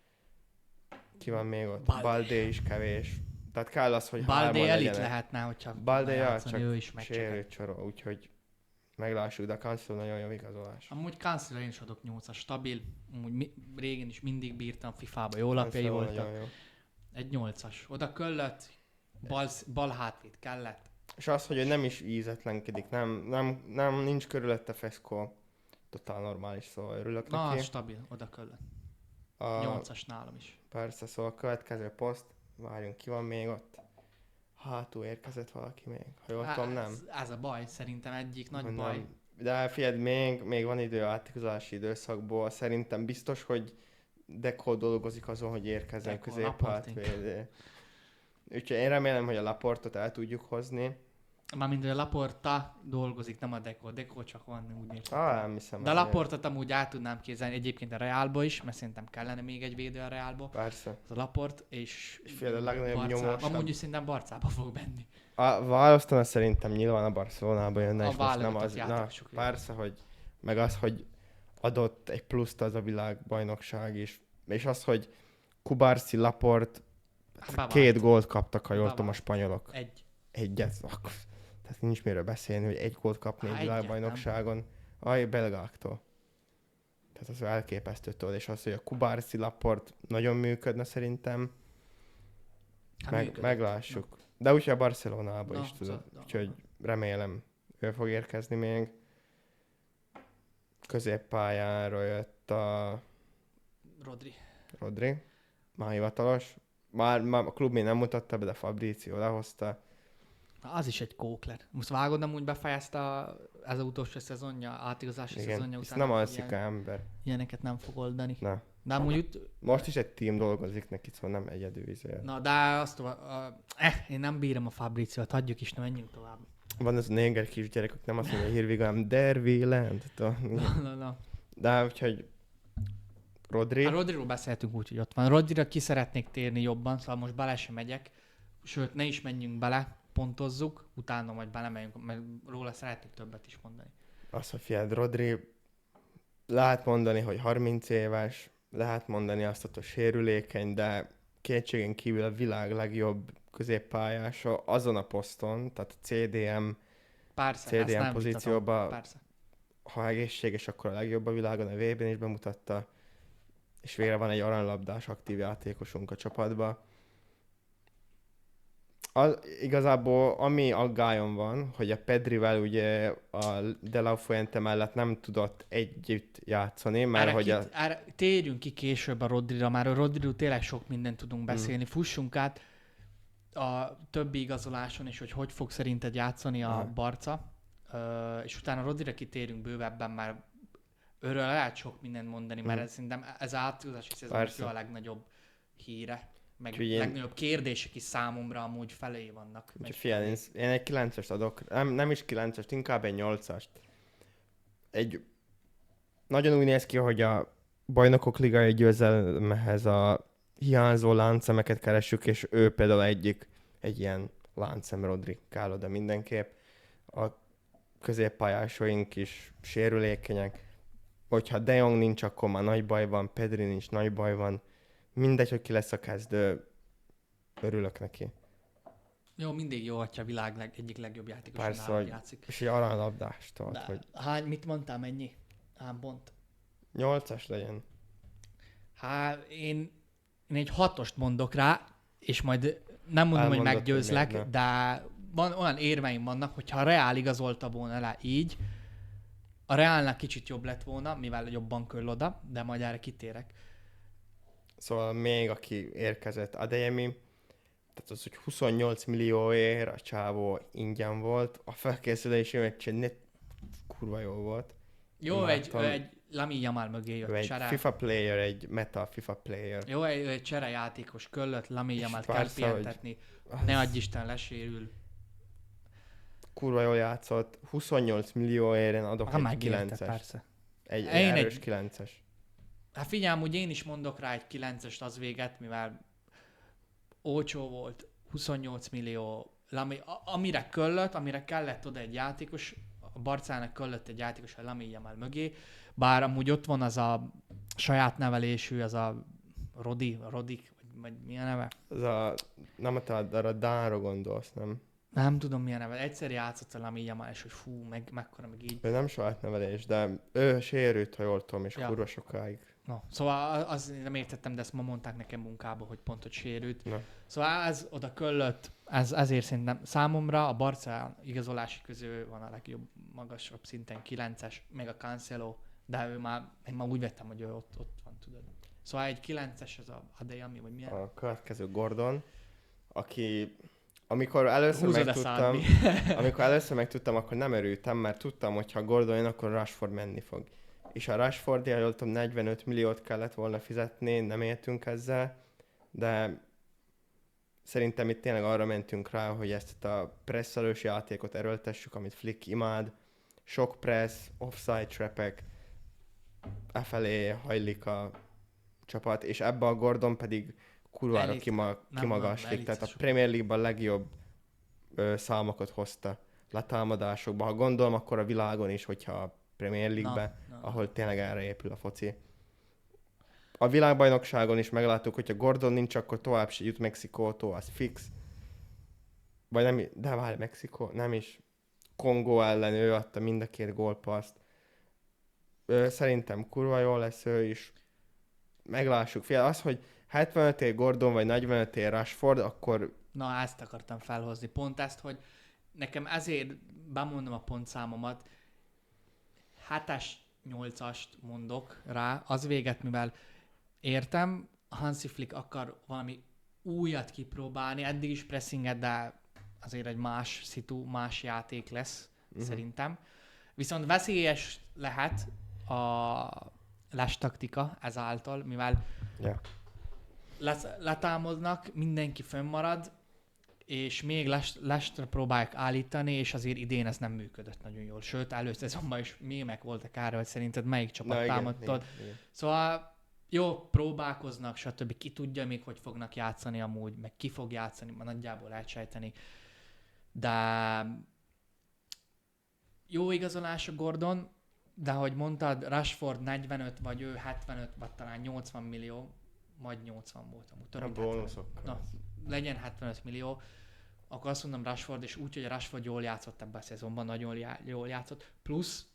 Ki van még ott? Baldé is kevés. Tehát kell az, hogy Baldé elit lehetne, hogyha Baldé csak ő is sérült sorol, úgyhogy meglássuk, de a Cancelo nagyon jó igazolás. Amúgy Cancelo én is adok 8-as, stabil. Amúgy régen is mindig bírtam, FIFA-ba jó lapjai voltak. Jó. Egy 8-as. Oda kellett, bal hátvéd kellett. És az, hogy ő nem is ízetlenkedik, nem nincs körülötte feszkó. Totál normális, szóval örülök neki. Stabil, oda kellett. 8-as nálam is. Persze, szóval a következő poszt, várjunk, ki van még ott? Hátul érkezett valaki még, ha jól tudom, nem? Ez a baj, szerintem egyik nagy baj. De figyeld, még van idő átigazolási időszakból, szerintem biztos, hogy Deco dolgozik azon, hogy érkezzen középhátvédé. Úgyhogy én remélem, hogy a Laportot el tudjuk hozni. Mármint, hogy a Laporta dolgozik, nem a Deco. Deco csak van, úgy néztem. Nem hiszem. De a azért. Laportot amúgy át tudnám képzelni egyébként a Realba is, mert szerintem kellene még egy védő a Realba. Persze. Az a Laport, és fél a legnagyobb Barcába. nyomós. Amúgy is szerintem Barcába fog menni. Választana szerintem nyilván a Barcelonába jönne, A és most nem válogatott az. Na, játékosok jönnek. persze, hogy meg az, hogy adott egy pluszt az a világbajnokság is. És az, hogy Kubarsi, Laport Bevált. 2 gólt kaptak, ha jól Bevált. tudom, a spanyolok. Egyet. Tehát nincs miről beszélni, hogy 1 gólt kapni egy egyet világbajnokságon. Belgáktól. Tehát az elképesztő tudod. És az, hogy a Kubarsi, Laport nagyon működne szerintem. Meglássuk. De úgyhogy a Barcelonába is tudod. Úgyhogy remélem ő fog érkezni még. Középpályára jött a Rodri. Már hivatalos. Már a klub még nem mutatta be, de Fabrizio lehozta. Az is egy kókler. Most vágod, amúgy befejezte ez az utolsó szezonja, átigazási szezonja És után. nem alszik ember. Ilyeneket nem fog oldani. Na. De amúgy Most is egy team dolgozik neki, szóval nem egyedül izél. Na, de azt én nem bírom a Fabriciót, hagyjuk is, menjünk tovább. Van az a néger kisgyerekek, nem azt mondja, Here we go, I'm there, we land. Na. De úgyhogy Rodri. A Rodriról beszéltünk úgy, hogy ott van. Rodrira ki szeretnék térni jobban, szóval most bele sem megyek. Sőt, ne is menjünk bele, pontozzuk, utána majd belemegyünk, mert róla szeretnék többet is mondani. Azt, hogy fiad, Rodri, lehet mondani, hogy 30 éves, lehet mondani azt, hogy sérülékeny, de kétségen kívül a világ legjobb középpályása azon a poszton, tehát a CDM pozícióban, ha egészséges, akkor a legjobb a világon, a VB-n is bemutatta, és végre van egy aranylabdás aktív játékosunk a csapatban. Igazából ami aggályom van, hogy a Pedrivel ugye a De La Fuente mellett nem tudott együtt játszani, mert erre térjünk ki később a Rodrira, már a Rodriról tényleg sok mindent tudunk beszélni. Fussunk át a többi igazoláson, és hogy fog szerinted játszani a Barca, és utána Rodrira kitérünk bővebben, már őről lehet sok mindent mondani, mert szerintem ez átigazási szezon a legnagyobb híre. Meg legnagyobb kérdések is számomra amúgy felé vannak. Én egy 9-est adok, nem is 9-est, inkább egy 8-ast. Nagyon úgy néz ki, hogy a Bajnokok Ligája győzelmehez a hiányzó láncszemeket keressük, és ő például egy ilyen láncszem, Rodri kell oda mindenképp. A középpályásaink is sérülékenyek. Hogyha De Jong nincs, akkor már nagy baj van, Pedri nincs, nagy baj van. Mindegy, hogy ki lesz a kezdő, örülök neki. Jó, mindig jó, hogyha a világ egyik legjobb játékos játszik. És egy aranylabdástól. Mit mondtál, mennyi? Hány pont? 8-as legyen. Én egy 6-ost mondok rá, és majd nem mondom, hogy meggyőzlek, hogy de olyan érveim vannak, hogyha a Real igazolta volna le így, a Realnak kicsit jobb lett volna, mivel jobban köll oda, de majd erre kitérek. Szóval még aki érkezett, Adeyemi, tehát az, hogy 28 millióért a csávó ingyen volt, a felkészülési meccsen kurva jó volt. Jó, egy Lamine Yamal mögé jött egy FIFA player, egy meta FIFA player. Jó, egy cserejátékos köllött, Lamine Yamal kell pihentetni, ne adj Isten, lesérül. Kurva jól játszott, 28 millióért én adok egy 9-es. Persze. Egy erős 9-es. Hát figyelj, úgy én is mondok rá egy 9-est az véget, mivel olcsó volt, 28 millió, amire kellett oda egy játékos, a Barcának kellett egy játékos, a Lamine Yamal mögé, bár amúgy ott van az a saját nevelésű, az a Rodik, vagy mi a neve? Nem a Dánra gondolsz, nem? Nem tudom milyen neve. Egyszer játszott a Lamine Yamal, és hogy mekkora meg így. Ő nem saját nevelés, de ő sérült, ha jól tudom, és kurva sokáig. No. Szóval az nem értettem, de ezt ma mondták nekem munkába, hogy pont, hogy sérült. No. Szóval ez oda köllött, ezért szerintem számomra a Barca igazolási közül van a legjobb, magasabb szinten 9-es, meg a Cancelo, de én már úgy vettem, hogy ő ott van, tudod. Szóval egy 9-es az a Adeyemi, vagy milyen? A következő Gordon, aki... Amikor először megtudtam, akkor nem örültem, mert tudtam, hogy ha Gordon jön, akkor Rashford menni fog. És a Rashford, jól tudom, 45 milliót kellett volna fizetni, nem értünk ezzel, de szerintem itt tényleg arra mentünk rá, hogy ezt a presszelős játékot erőltessük, amit Flick imád. Sok press, offside trapek, efelé hajlik a csapat, és ebbe a Gordon pedig kurvára kimagaslik. Tehát a Premier League-ban legjobb számokat hozta letámadásokban. Ha gondolom, akkor a világon is, hogyha a Premier League-ben, ahol tényleg erre épül a foci. A világbajnokságon is megláttuk, hogyha Gordon nincs, akkor tovább se jut Mexikótól, az fix. Vagy nem, de várj, Mexikó, nem is. Kongó ellen ő adta mind a két gólpasszt. Szerintem kurva jól lesz ő is. Meglássuk. Az, hogy 75 év Gordon, vagy 45 év Rashford, akkor... Na, ezt akartam felhozni. Pont ezt, hogy nekem ezért bemondom a pontszámomat. 7-es, 8-ast mondok rá. Az véget, mivel értem, Hansi Flick akar valami újat kipróbálni. Eddig is pressinget, de azért egy más szitu, más játék lesz, szerintem. Viszont veszélyes lehet a lass taktika ezáltal, mivel letámadnak, mindenki fönnmarad, és még lastra próbálják állítani, és azért idén ez nem működött nagyon jól. Sőt, előtt szezonban is mémek voltak arra, hogy szerinted melyik csapat támadtad. Igen. Szóval jó, próbálkoznak, stb. Ki tudja még, hogy fognak játszani amúgy, meg ki fog játszani, már nagyjából lehet sejteni. De jó igazolás a Gordon, de ahogy mondtad, Rashford 45, vagy ő 75, vagy talán 80 millió, majd 80 volt amúgy. A bónuszokkal. Na, legyen 75 millió, akkor azt mondom Rashford, és úgy, hogy a Rashford jól játszott ebben a szezonban, nagyon jól játszott. Plusz,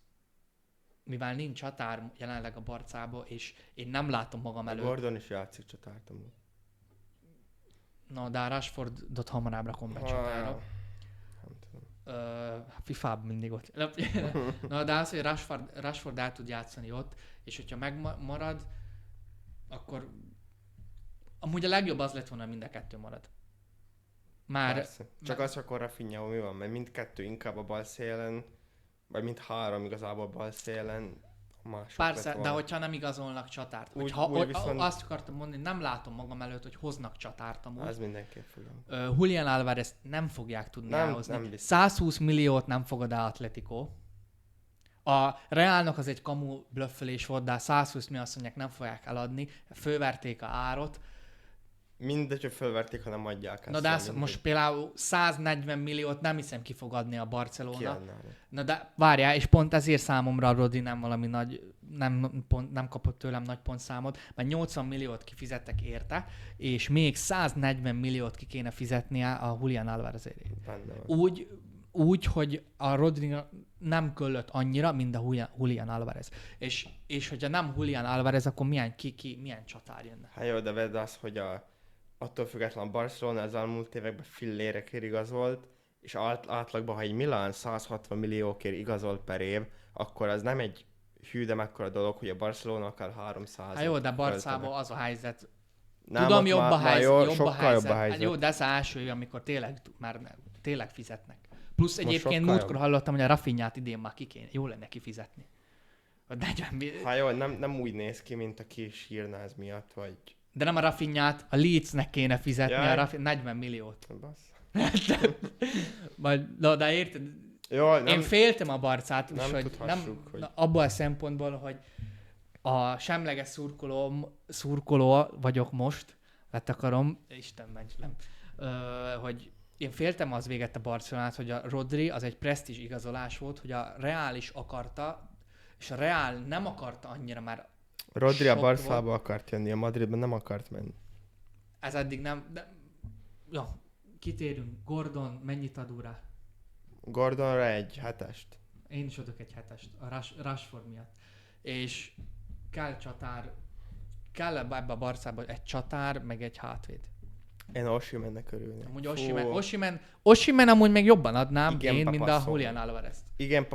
mivel nincs csatár jelenleg a Barcába, és én nem látom magam előtt. Gordon is játszik csatárt amúgy. Na, de a Rashfordot hamarabb rakom be csatára. FIFA-ban mindig ott. Na, de az, hogy Rashford el tud játszani ott, és hogyha megmarad, akkor amúgy a legjobb az lett volna, mind a kettő marad. Csak az, akkor Rafinha mi van, mert mindkettő inkább a bal szélen, vagy mindhárom igazából a bal szélen. Persze, de hogyha nem igazolnak csatárt. Viszont... Azt akartam mondani, nem látom magam előtt, hogy hoznak csatárt amúgy. Ez mindenképp fogom. Julian Alvarez nem fogják tudni elhozni. Nem 120 milliót nem fogad el Atletico. A Realnak az egy kamu blöffölés volt, de 120 millió azt mondják, nem fogják eladni. Fölverték a árat. Mindegy, hogy fölverték, ha nem adják. Na de most például 140 milliót nem hiszem ki fog adni a Barcelona. Na de várjál, és pont ezért számomra a Rodri nem valami nagy, nem kapott tőlem nagy pontszámot, mert 80 milliót kifizettek érte, és még 140 milliót ki kéne fizetnie a Julian Alvarezért. Úgy, hogy a Rodri nem köllött annyira, mint a Julian Alvarez. És hogyha nem Julian Alvarez, akkor milyen csatár jönne? Hát jó, de vedd az, hogy attól függetlenül a Barcelona az elmúlt években fillérekért igazolt, és átlagban, ha egy Milán 160 milliókért igazol per év, akkor az nem egy hű, de mekkora dolog, hogy a Barcelona akár 300. Hát jó, de Barcában az a helyzet. Nem, tudom, jobb a helyzet. Hát jó, de ez az első, amikor tényleg fizetnek. Plusz egyébként múltkor hallottam, hogy a Rafinhát idén már jó lenne kifizetni. Hát jó, nem úgy néz ki, mint aki sírna ez miatt, vagy... De nem a Rafinhát, a Leedsnek kéne fizetni a 40 milliót. De érted? Jó, én féltem a Barcát, hogy abban a szempontból, hogy a semleges szurkoló vagyok most, letakarom, Isten ments, nem, hogy én féltem az véget a Barcelonát, hogy a Rodri az egy presztízs igazolás volt, hogy a Real is akarta, és a Real nem akarta annyira már. Rodri a Barszába akart jönni, a Madridban nem akart menni. Ez eddig nem, de... Ja, kitérünk. Gordon, mennyit ad rá? Gordonra egy 7-est. Én is adok egy 7-est, a Rashford miatt. És kell csatár, kell ebbe a Barszába egy csatár, meg egy hátvéd. Én Osimhennek örülnék. Amúgy Osimhen amúgy még jobban adnám, igen, mint a Julian Alvarez. Igen,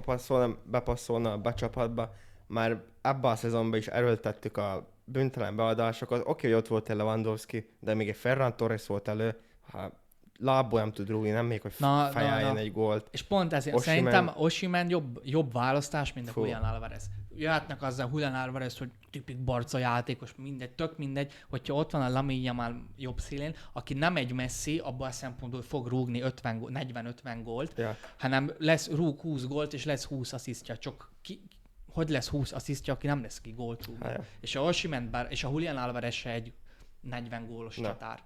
bepasszolna a csapatba. Már ebben a szezonban is erőltettük a bűntelen beadásokat. Oké, hogy ott volt egy Lewandowski, de még egy Ferran Torres volt elő. Ha lábból nem tud rúgni, nem még, hogy fejálljon egy gólt. És pont ezért szerintem Osimhen jobb választás, mint a Julián Álvarez. Jöhetnek azzal Julián Álvarez, hogy tipik Barca játékos, mindegy, tök mindegy, hogyha ott van a Lamine Yamal jobb szélén, aki nem egy Messi, abban a szempontból fog rúgni 40-50 gólt, hanem rúg 20 gólt, és lesz 20 asszisztja. Csak hogy lesz 20 asszisztja, aki nem lesz ki gólt rúgni. És a Osimhen és a Julián Álvarez se egy 40 gólos csatár.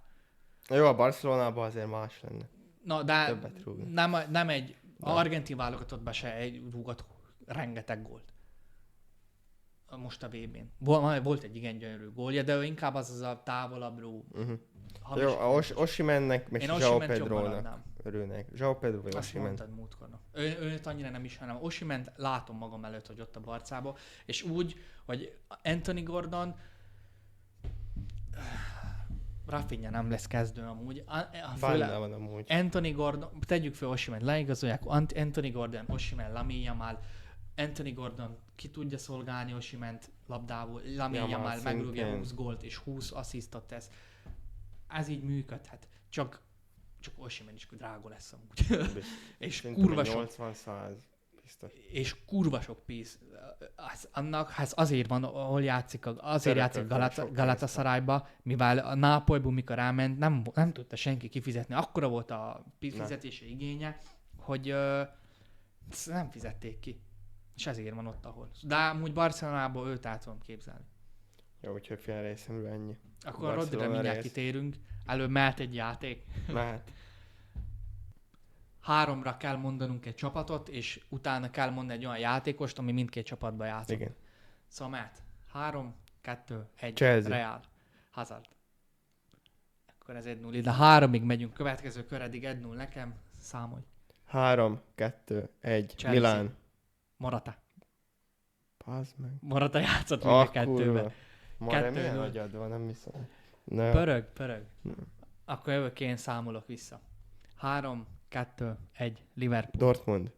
Jó, a Barcelonában azért más lenne. Na, de nem egy argentin válogatottban se rúgott rengeteg gólt. Most a VB-n. Volt egy igen gyönyörű gólja, de ő inkább az a távolabbról. Jó, a Osimhennek, meg João Pedrónak örülnek. João Pedro vagy Azt Osimhen. mondtad múltkor. Őt annyira nem is, hanem Osimhent látom magam előtt, hogy ott a Barcába, és úgy, hogy Anthony Gordon Rafinha nem lesz kezdő amúgy. Benne van amúgy. Anthony Gordon, tegyük fel Osimhen, leigazolják Anthony Gordon, Osimhen, Lamine Yamal. Anthony Gordon ki tudja szolgálni Osimhent labdából, Lamine Yamal megrúgja 20 gólt és 20 asszisztot tesz. Ez így működhet. Csak Osimhen is drága lesz amúgy. És kurva sok. 80-100 biztos. És kurva sok pénz. Ez azért van, ahol játszik Galatasarayba, mivel a Nápolyból, mikor ráment, nem tudta senki kifizetni. Akkora volt a fizetése igénye, hogy nem fizették ki. És ezért van ott, ahol. De amúgy Barcelonából őt át tudom képzelni. Jó, úgyhogy fél részemről ennyi. Akkor Rodrira mindjárt kitérünk. Előbb mehet egy játék. Mehet. 3-ra kell mondanunk egy csapatot, és utána kell mondani egy olyan játékost, ami mindkét csapatban játszik. Igen. Szóval mehet. 3, 2, 1. Chelsea. Real. Hazard. Akkor ez 1-0. De 3-ig megyünk. Következő kör eddig 1-0 nekem. Számolj. 3, 2, 1. Chelsea. Milán. Morata. Pazd meg. Morata játszott mind a kettőben. Már milyen agyad van, nem hiszem. Pörög. Akkor jövök én, számolok vissza. 3, 2, 1. Liverpool. Dortmund.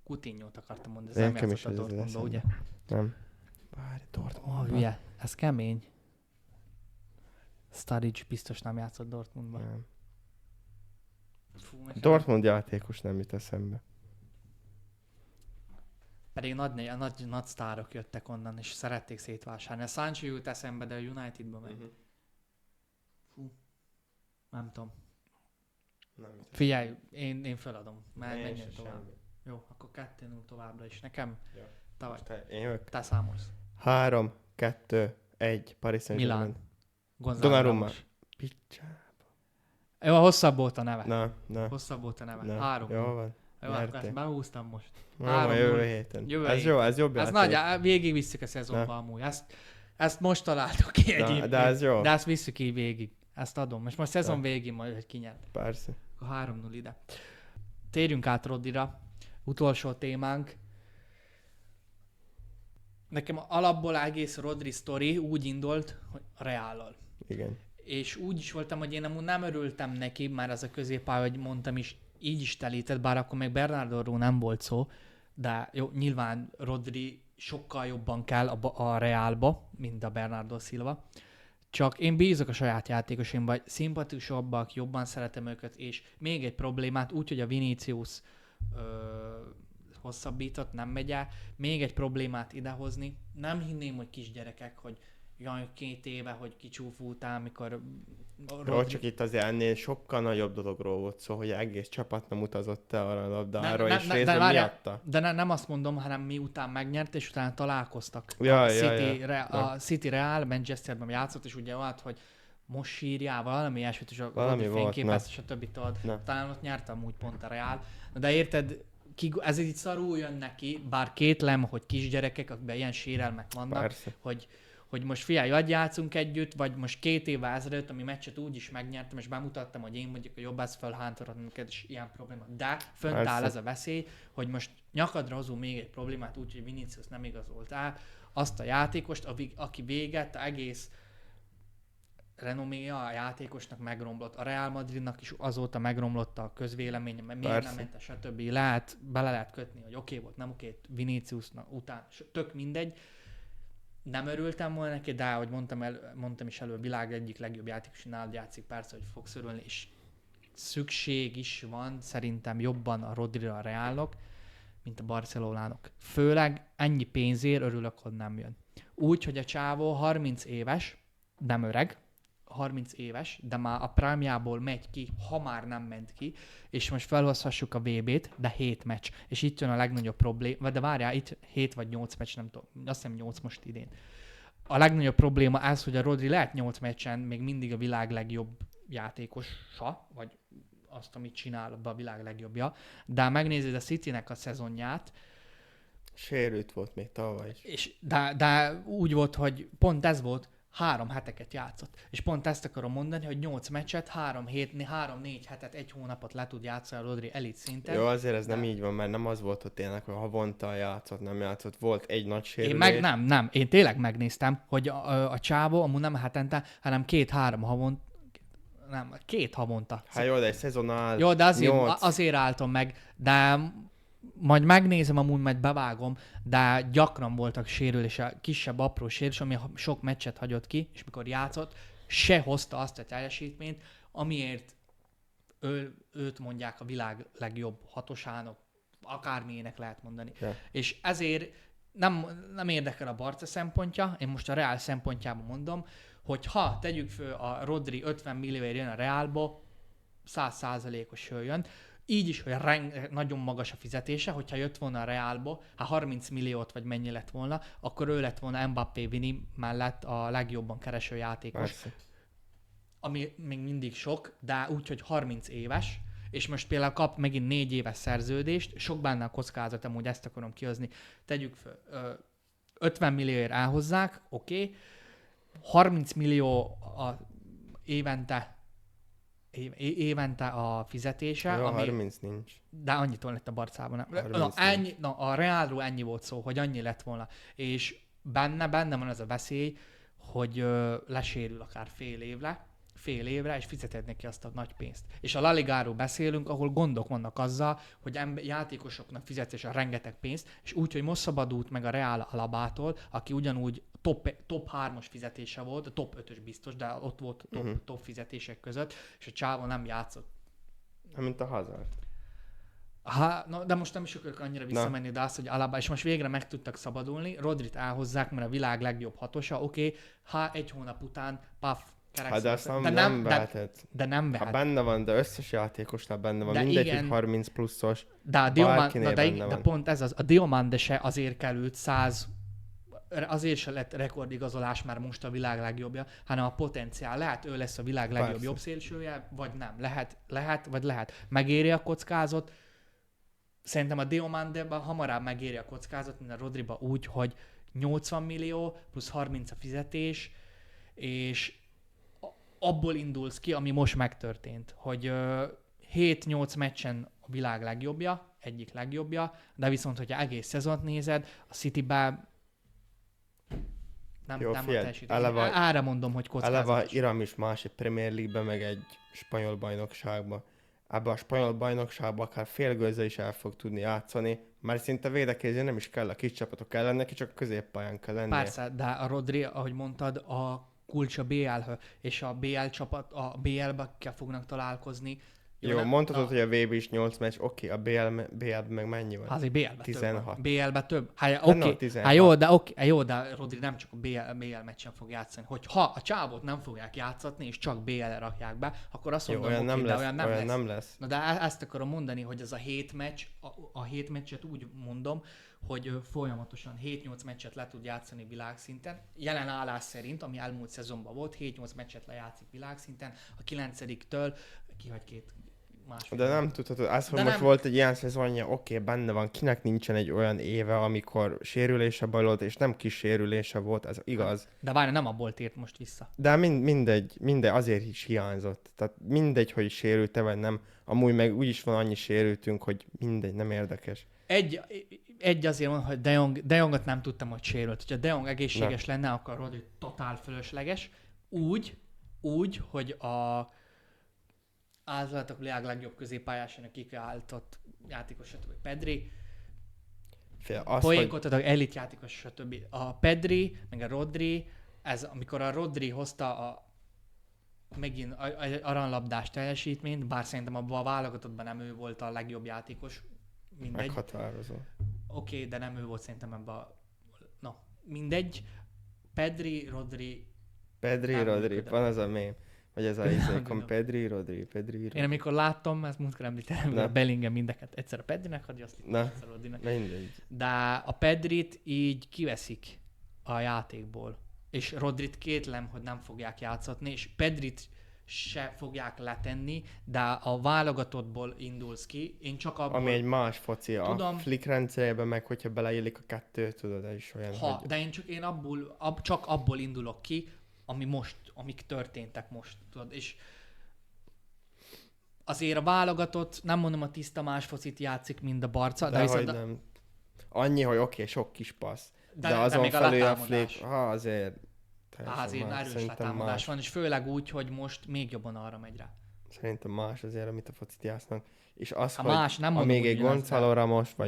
Coutinho-t akartam mondani. Ez nem játszott a Dortmundba, ugye? Nem. Várj, Dortmundba. Hülye. Ez kemény. Sturridge biztos nem játszott Dortmundban. Nem. Dortmund játékos nem jut eszembe. Pedig nagy sztárok jöttek onnan, és szerették szétvásárolni. A Sancho jut eszembe, de a Unitedba megy. Nem tudom. Figyelj, én feladom. Menjünk tovább. Jó, akkor 2-0 továbbra is. Nekem? Ja. Te számolsz. 3, 2, 1. Paris Saint-Germain. Milán. Donnarumma. Picsába. Jó, hosszabb volt a neve. Na. Hosszabb volt a neve. 3. Jó van. Jó, akkor ezt behúztam most. Jó, jövő héten. Ez jobb játék. Ez nagy, végig visszük a szezonba amúgy. Ezt most találtuk ki egyébként. De ez jó. De ezt visszük ki végig. Ezt adom. És most szezon végig majd, hogy kinyert. Persze. Akkor 3-0 ide. Térjünk át Rodrira. Utolsó témánk. Nekem alapból egész Rodri sztori úgy indult, hogy a Reállal. Igen. És úgy is voltam, hogy én nem örültem neki, már az a középpálya, hogy mondtam is, így is telített, bár akkor még Bernardoról nem volt szó, de jó, nyilván Rodri sokkal jobban kell a Reálba, mint a Bernardo Silva. Csak én bízok a saját játékosaimban, hogy szimpatikusabbak, jobban szeretem őket, és még egy problémát, úgyhogy a Vinicius hosszabbított, nem megy el, még egy problémát idehozni. Nem hinném, hogy kisgyerekek, hogy jaj, 2 éve, hogy kicsúfultál, mikor... Jó, csak itt azért ennél sokkal nagyobb dologról volt szó, hogy egész csapat nem utazott el arra a labdára, és részben miatta. De nem azt mondom, hanem miután megnyert, és utána találkoztak. A City Real Manchesterben játszott, és ugye volt, hogy most sírjál valami ilyesmit, és a fényképet, és a többit tudod. Talán ott nyert amúgy pont a Real. De érted, ez így szarul jön neki, bár kétlem, hogy kisgyerekek, akikben ilyen sérelmek vannak, persze. hogy most figyelj, vagy játszunk együtt, vagy most 2 évvel ezelőtt, ami meccset úgy is megnyertem, és bemutattam, hogy én mondjuk a jobb ez fölhántorat minket, és ilyen probléma. De fönt áll ez a veszély, hogy most nyakadra hozunk még egy problémát, úgyhogy Vinicius nem igazolt el azt a játékost, aki véget, egész renoméja a játékosnak megromlott. A Real Madridnak is azóta megromlott a közvéleménye, mert miért nem ment, stb. Bele lehet kötni, hogy oké volt, nem oké, Viniciusnak után, tök mindegy. nem örültem volna neki, de ahogy mondtam is előbb, világ egyik legjobb játékos, nálad játszik, persze, hogy fogsz örülni, és szükség is van szerintem jobban a Rodrira a Realnak, mint a Barcelonának. Főleg ennyi pénzért örülök, hogy nem jön. Úgy, hogy a csávó 30 éves, nem öreg, 30 éves, de már a prime-jából megy ki, ha már nem ment ki, és most felhozhassuk a VB-t, de 7 meccs. És itt jön a legnagyobb probléma, de várjál, itt 7 vagy 8 meccs, nem tudom, azt hiszem 8 most idén. A legnagyobb probléma az, hogy a Rodri lehet 8 meccsen még mindig a világ legjobb játékosa, vagy azt, amit csinál, a világ legjobbja, de megnézed a Citynek a szezonját, Sérült volt még tavaly is. és de úgy volt, hogy pont ez volt, 3 heteket játszott. És pont ezt akarom mondani, hogy 8 meccset, 3-4 hetet, 1 hónapot le tud játszani a Rodri elit szinten. Jó, azért ez nem így van, mert nem az volt, hogy tényleg, hogy havonta játszott, nem játszott. Volt egy nagy sérülés. Én meg nem. Én tényleg megnéztem, hogy a csávó amúgy nem hetente, hanem 2-3 havonta. Nem, 2 havonta. Hát jó, de egy szezon áll. Jó, de azért álltam meg, de majd megnézem, amúgy majd bevágom, de gyakran voltak sérülések, kisebb, apró sérülés, ami sok meccset hagyott ki, és mikor játszott, se hozta azt a teljesítményt, amiért őt mondják a világ legjobb hatosának, akármilyenek lehet mondani. Ja. És ezért nem érdekel a Barca szempontja, én most a Real szempontjában mondom, hogy ha tegyük föl a Rodri 50 millióért jön a Realba, 100%-os jön, így is, hogy nagyon magas a fizetése, hogyha jött volna a Realba, ha 30 milliót vagy mennyi lett volna, akkor ő lett volna Mbappé Vini mellett a legjobban kereső játékos. Persze. Ami még mindig sok, de úgy, hogy 30 éves, és most például kap megint 4 éves szerződést, sok benne a kockázat, amúgy ezt akarom kihozni. Tegyük föl, 50 millióért elhozzák, oké, 30 millió évente a fizetése. Jó, 30 nincs. De annyitól lett a Barcában. A Realról ennyi volt szó, hogy annyi lett volna. És benne van ez a veszély, hogy lesérül akár fél évre, és fizeted neki azt a nagy pénzt. És a La Ligáról beszélünk, ahol gondok vannak azzal, hogy játékosoknak fizetés a rengeteg pénzt, és úgy, hogy most szabadult meg a Real Alabától, aki ugyanúgy top 3-as fizetése volt, a top 5-ös biztos, de ott volt top fizetések között, és a csávó nem játszott. Mint a Hazard. De most nem is akarok annyira visszamenni, de az, hogy Alaba, és most végre meg tudtak szabadulni, Rodrit elhozzák, mert a világ legjobb hatosa, oké, egy hónap után, Hát de azt nem vehetett. De nem vehet. Ha benne van, de összes játékosnál benne van, de mindegy, igen, hogy 30 pluszos, de pont ez az, a Diomande se azért került 100, azért se lett rekordigazolás már most a világ legjobbja, hanem a potenciál. Lehet, ő lesz a világ legjobb jobb szélsője, vagy nem. Lehet. Megéri a kockázat. Szerintem a Diomandében hamarabb megéri a kockázat, mint a Rodriba úgy, hogy 80 millió plusz 30 a fizetés, és abból indulsz ki, ami most megtörtént, hogy 7-8 meccsen a világ legjobbja, egyik legjobbja, de viszont, hogyha egész szezont nézed, a Cityben nem teljesít. Ára mondom, hogy kockázat. Eleve Iram is más egy Premier League-ben, meg egy spanyol bajnokságban. Ebben a spanyol bajnokságban akár félgőzzel is el fog tudni játszani, mert szinte védekezésre nem is kell a kis csapatok ellen, neki csak a középpályán kell lennie. Persze, de a Rodri, ahogy mondtad, a kulcs a BL-hő, és a BL csapat, a BL-be kell fognak találkozni. Jó, mondhatod, hogy a VB is 8 meccs, oké, a BL-ben meg mennyi van? Azért BL-be 16. több. BL-be több. Jó, de Rodri nem csak a BL meccsen fog játszani. Hogyha a csávót nem fogják játszatni, és csak BL-re rakják be, akkor azt mondom, olyan nem lesz. Na de ezt akarom mondani, hogy ez a 7 meccs, a 7 meccset úgy mondom, hogy folyamatosan 7-8 meccset le tud játszani világszinten. Jelen állás szerint, ami elmúlt szezonban volt, 7-8 meccset lejátszik világszinten, a 9-től kihagy 2 másfél. De nem tudhatod, az, hogy most volt egy ilyen szezonja, oké, benne van, kinek nincsen egy olyan éve, amikor sérülése bajlott, és nem kis sérülése volt, ez igaz. De várj, nem abból tért most vissza. De mindegy, azért is hiányzott. Tehát mindegy, hogy sérült-e vagy nem. Amúgy meg úgyis van annyi sérültünk, hogy mindegy, nem érdekes. Egy azért van, hogy De Jongot nem tudtam, hogy sérült. Ha De Jong egészséges lenne, akkor Rodri totál fölösleges. Úgy, hogy általatok világ legjobb középpályásának kikiáltott játékos, vagy Pedri. poénkodtak, elitjátékos, stb. A Pedri, meg a Rodri, ez amikor a Rodri hozta megint aranylabdás teljesítményt, bár szerintem abban a válogatottban nem ő volt a legjobb játékos, mindegy. Meghatározó. Oké, de nem ő volt szerintem ebben na, mindegy. Pedri, Rodri... Rodri, van az a mém, vagy ez a izékon, Pedri, Rodri. Én amikor láttam, ezt múltkor említettem, hogy a Bellingham mindeket egyszer a Pedrinek adja, azt egyszer a Rodrinek. Mindegy. De a Pedrit így kiveszik a játékból. És Rodrit kétlem, hogy nem fogják játszatni, és Pedrit se fogják letenni, de a válogatottból indulsz ki. Én csak abból... Ami egy más foci. Tudom, a Flick rendszerében meg, hogyha beleillik a kettő, tudod, ez is olyan, hogy... De én csak abból indulok ki, amik történtek most, tudod, és azért a válogatott, nem mondom a tiszta más focit játszik, mint a Barca, de viszont... nem. Annyi, hogy oké, sok kis passz. De azon felül a Flick, azért... Azért erős letámadás van, és főleg úgy, hogy most még jobban arra megy rá. Szerintem más azért, amit a focit játszanak. És az, ha hogy más, nem amíg egy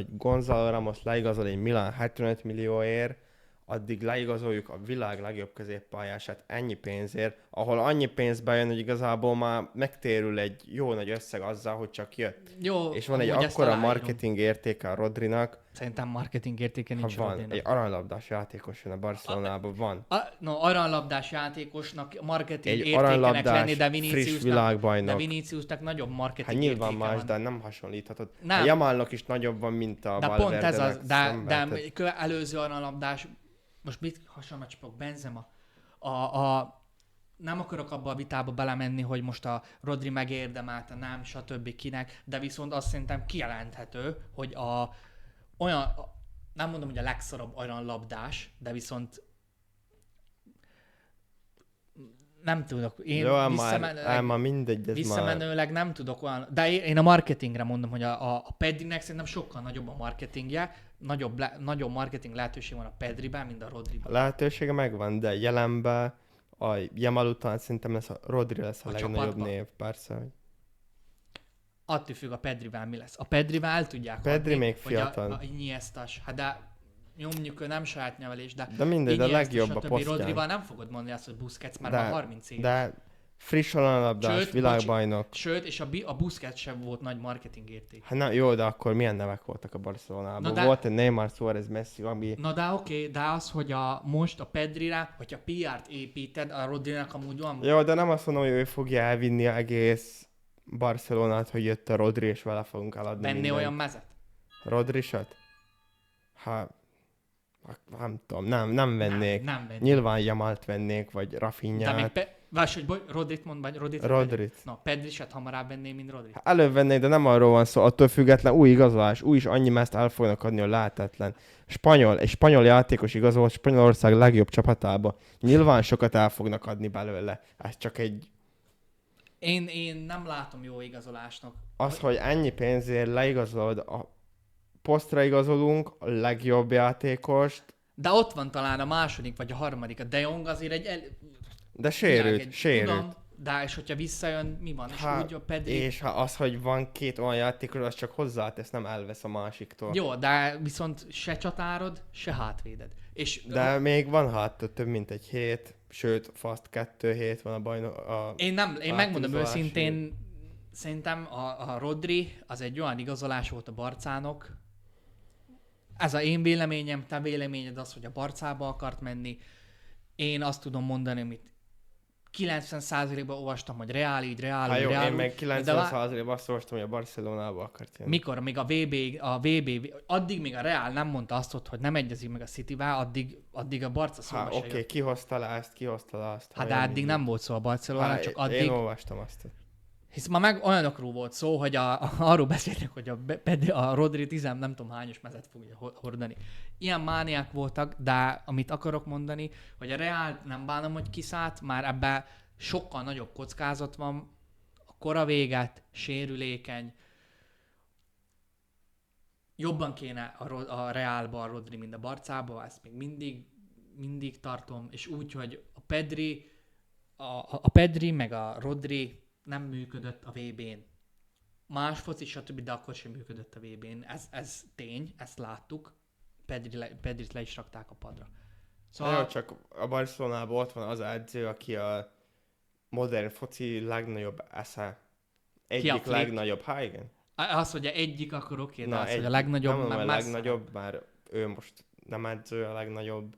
Gonzalo Ramos leigazol egy Milan 75 millióért, addig leigazoljuk a világ legjobb középpályását ennyi pénzért, ahol annyi pénz bejön, hogy igazából már megtérül egy jó nagy összeg azzal, hogy csak jött. Jó, és van egy akkora marketing értéke a Rodrinak. Szerintem marketing értéke nincs van, Rodrinak. egy aranylabdás játékos jön a Barcelonában, van. Aranylabdás játékosnak marketing egy értékenek lenni, de Viniciusnak nagyobb marketing hát nyilván értéke más, van. de nem hasonlíthatod. Nem. A Jamalnak is nagyobb van, mint a Valverdenek. De pont ez az, de előző aranylabdás, most mit hasonlítjuk, Benzema, nem akarok abba a vitába belemenni, hogy most a Rodri megérdemelte, nem, stb. Kinek, de viszont azt szerintem kijelenthető, hogy nem mondom, hogy a legszorabb aranylabdás, de viszont nem tudok. Én már mindegy, ez visszamenőleg nem tudok olyan, de én a marketingre mondom, hogy a Pedrinek szerintem sokkal nagyobb a marketingje, nagyobb marketing lehetőség van a Pedriben, mint a Rodriban. A lehetősége megvan, de jelenben a Jamal után szerintem a Rodri lesz a legnagyobb név, persze. Attól függ a Pedrivel mi lesz. A Pedrivel el tudják Pedri adni, még fiatal. A Iniestas, hát de nyomjuk, ő nem saját nevelés, de mindegy, de legjobb a posztján. Rodrival nem fogod mondani azt, hogy Busquets már van 30 éves. De friss aranylabdás, világbajnok. Sőt, és a Busquets sem volt nagy marketing érték. Hát jó, de akkor milyen nevek voltak a Barcelonában? Volt egy Neymar, Suárez, Messi, ami... Na de oké, de az, hogy most a Pedrire, hogyha PR-t építed, a Rodrinak amúgy van... Jó, de nem azt mondom, hogy ő fogja elvinni egész Barcelonát, hogy jött a Rodri, és vele fogunk eladni Venni mindent. olyan mezet? Rodrisat? Nem tudom, nem vennék. Nem vennék. Nyilván Jamalt vennék, vagy Rafinhát. De még Rodrit mond, vagy Rodrit? Rodrit. Na, Pedrisat hamarabb venném, mint Rodrit. Előbb vennék, de nem arról van szó, attól független új igazolás, új is annyi mezt el fognak adni, hogy lehetetlen. Egy spanyol játékos igazolt Spanyolország legjobb csapatába. Nyilván sokat el fognak adni belőle. Ez csak egy... Én nem látom jó igazolásnak. Az, hogy ennyi pénzért leigazolod, a posztra igazolunk a legjobb játékost. De ott van talán a második vagy a harmadik. A De Jong azért de sérült. Tudom, de és hogyha visszajön, mi van? És úgy a Pedri... És az, hogy van két olyan játékos, az csak hozzátesz, nem elvesz a másiktól. Jó, de viszont se csatárod, se hátvéded. De még van hátra több mint egy hét, sőt, fast 2 hét van a bajnok. Én megmondom őszintén, szerintem a Rodri az egy olyan igazolás volt a Barcának. Ez az én véleményem, te véleményed az, hogy a Barcába akart menni. Én azt tudom mondani, amit 90%-ban olvastam, hogy Reál így, Reál úgy, Reál én meg 90%-ban azt olvastam, hogy a Barcelonába akart jönni. Mikor? Még a VB, addig még a Reál nem mondta azt, hogy nem egyezik meg a Cityvel, addig a Barca szóba se jött. kihozta le ezt. Hát de addig nem volt szó a Barcelona, csak addig... Én olvastam azt. Hisz ma meg olyanokról volt szó, hogy arról beszéltek, hogy a Rodri nem tudom hányos mezet fogja hordani. Ilyen mániák voltak, de amit akarok mondani, hogy a Real nem bánom, hogy kiszállt, már ebben sokkal nagyobb kockázat van, a kora véget, sérülékeny. Jobban kéne a Realba a Rodri, mint a Barcába, ezt még mindig tartom, és úgy, hogy a Pedri meg a Rodri nem működött a VB-n. Más foci, stb., de akkor sem működött a VB-n. Ez tény, ezt láttuk. Pedrit le is rakták a padra. Szóval... Jó, csak a Barcelonában ott van az edző, aki a modern foci legnagyobb esze. Egyik legnagyobb, igen. Az, hogy egyik, akkor oké, de az, hogy a legnagyobb, nem a legnagyobb, bár ő most nem edző a legnagyobb.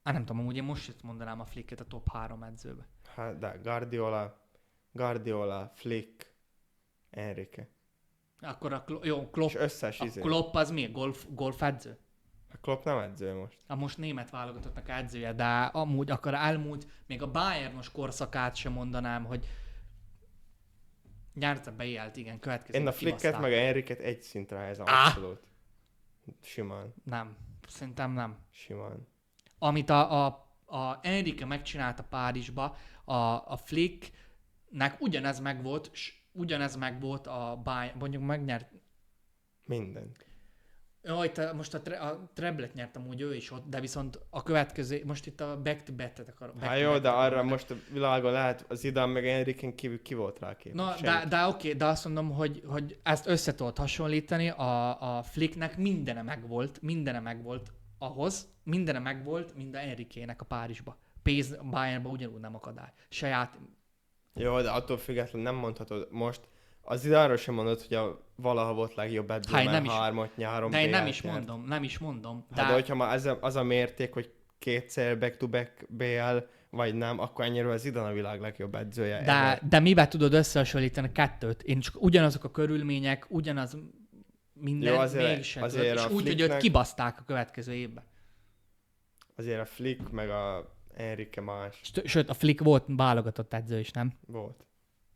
Nem tudom, amúgy én most itt mondanám a Flicket a top 3 edzőbe. Hát, de Guardiola, Flick, Enrique. Akkor Klopp, és összes Klopp az mi? Golf edző? A Klopp nem edző most. Most német válogatottnak edzője, de amúgy akkor elmúlt, még a Bayernos korszakát sem mondanám, hogy nyárta beélt, igen, következő. Én a Flicket meg a Enriket egy szintre helyezem, abszolút. Simán. Nem, szerintem nem. Simán. Amit a Enrique megcsinálta Párizsba, a Flicknek ugyanez megvolt a Bayern, mondjuk megnyert. Minden. Jaj, most a Treblet nyertem úgy ő is ott, de viszont a következő, most itt a back-to-back-et akarom. Hát jó, de arra most a világon lehet, az Zidane meg Enrique kívül ki volt rá képes. Na, de oké, de azt mondom, hogy ezt össze tudod hasonlítani, a Flicknek mindene megvolt ahhoz, mindene megvolt, mind a Enrique-nek a Párizsba. Bayernba ugyanúgy nem akadály. Jó, de attól függetlenül nem mondhatod most, az Zidane-ról sem mondod, hogy valaha volt legjobb edző, mert 3 nyáron de én nem is mondom. De hogyha már az a mérték, hogy kétszer back-to-back BL, vagy nem, akkor ennyire az Zidane a világ legjobb edzője. De mivel tudod összehasonlítani a kettőt? Én csak ugyanazok a körülmények, ugyanaz minden, jó, azért és úgy, hogy őt kibaszták a következő évben. Azért a Flick meg a Enrique más. Sőt, a Flick volt válogatott edző is, nem? Volt.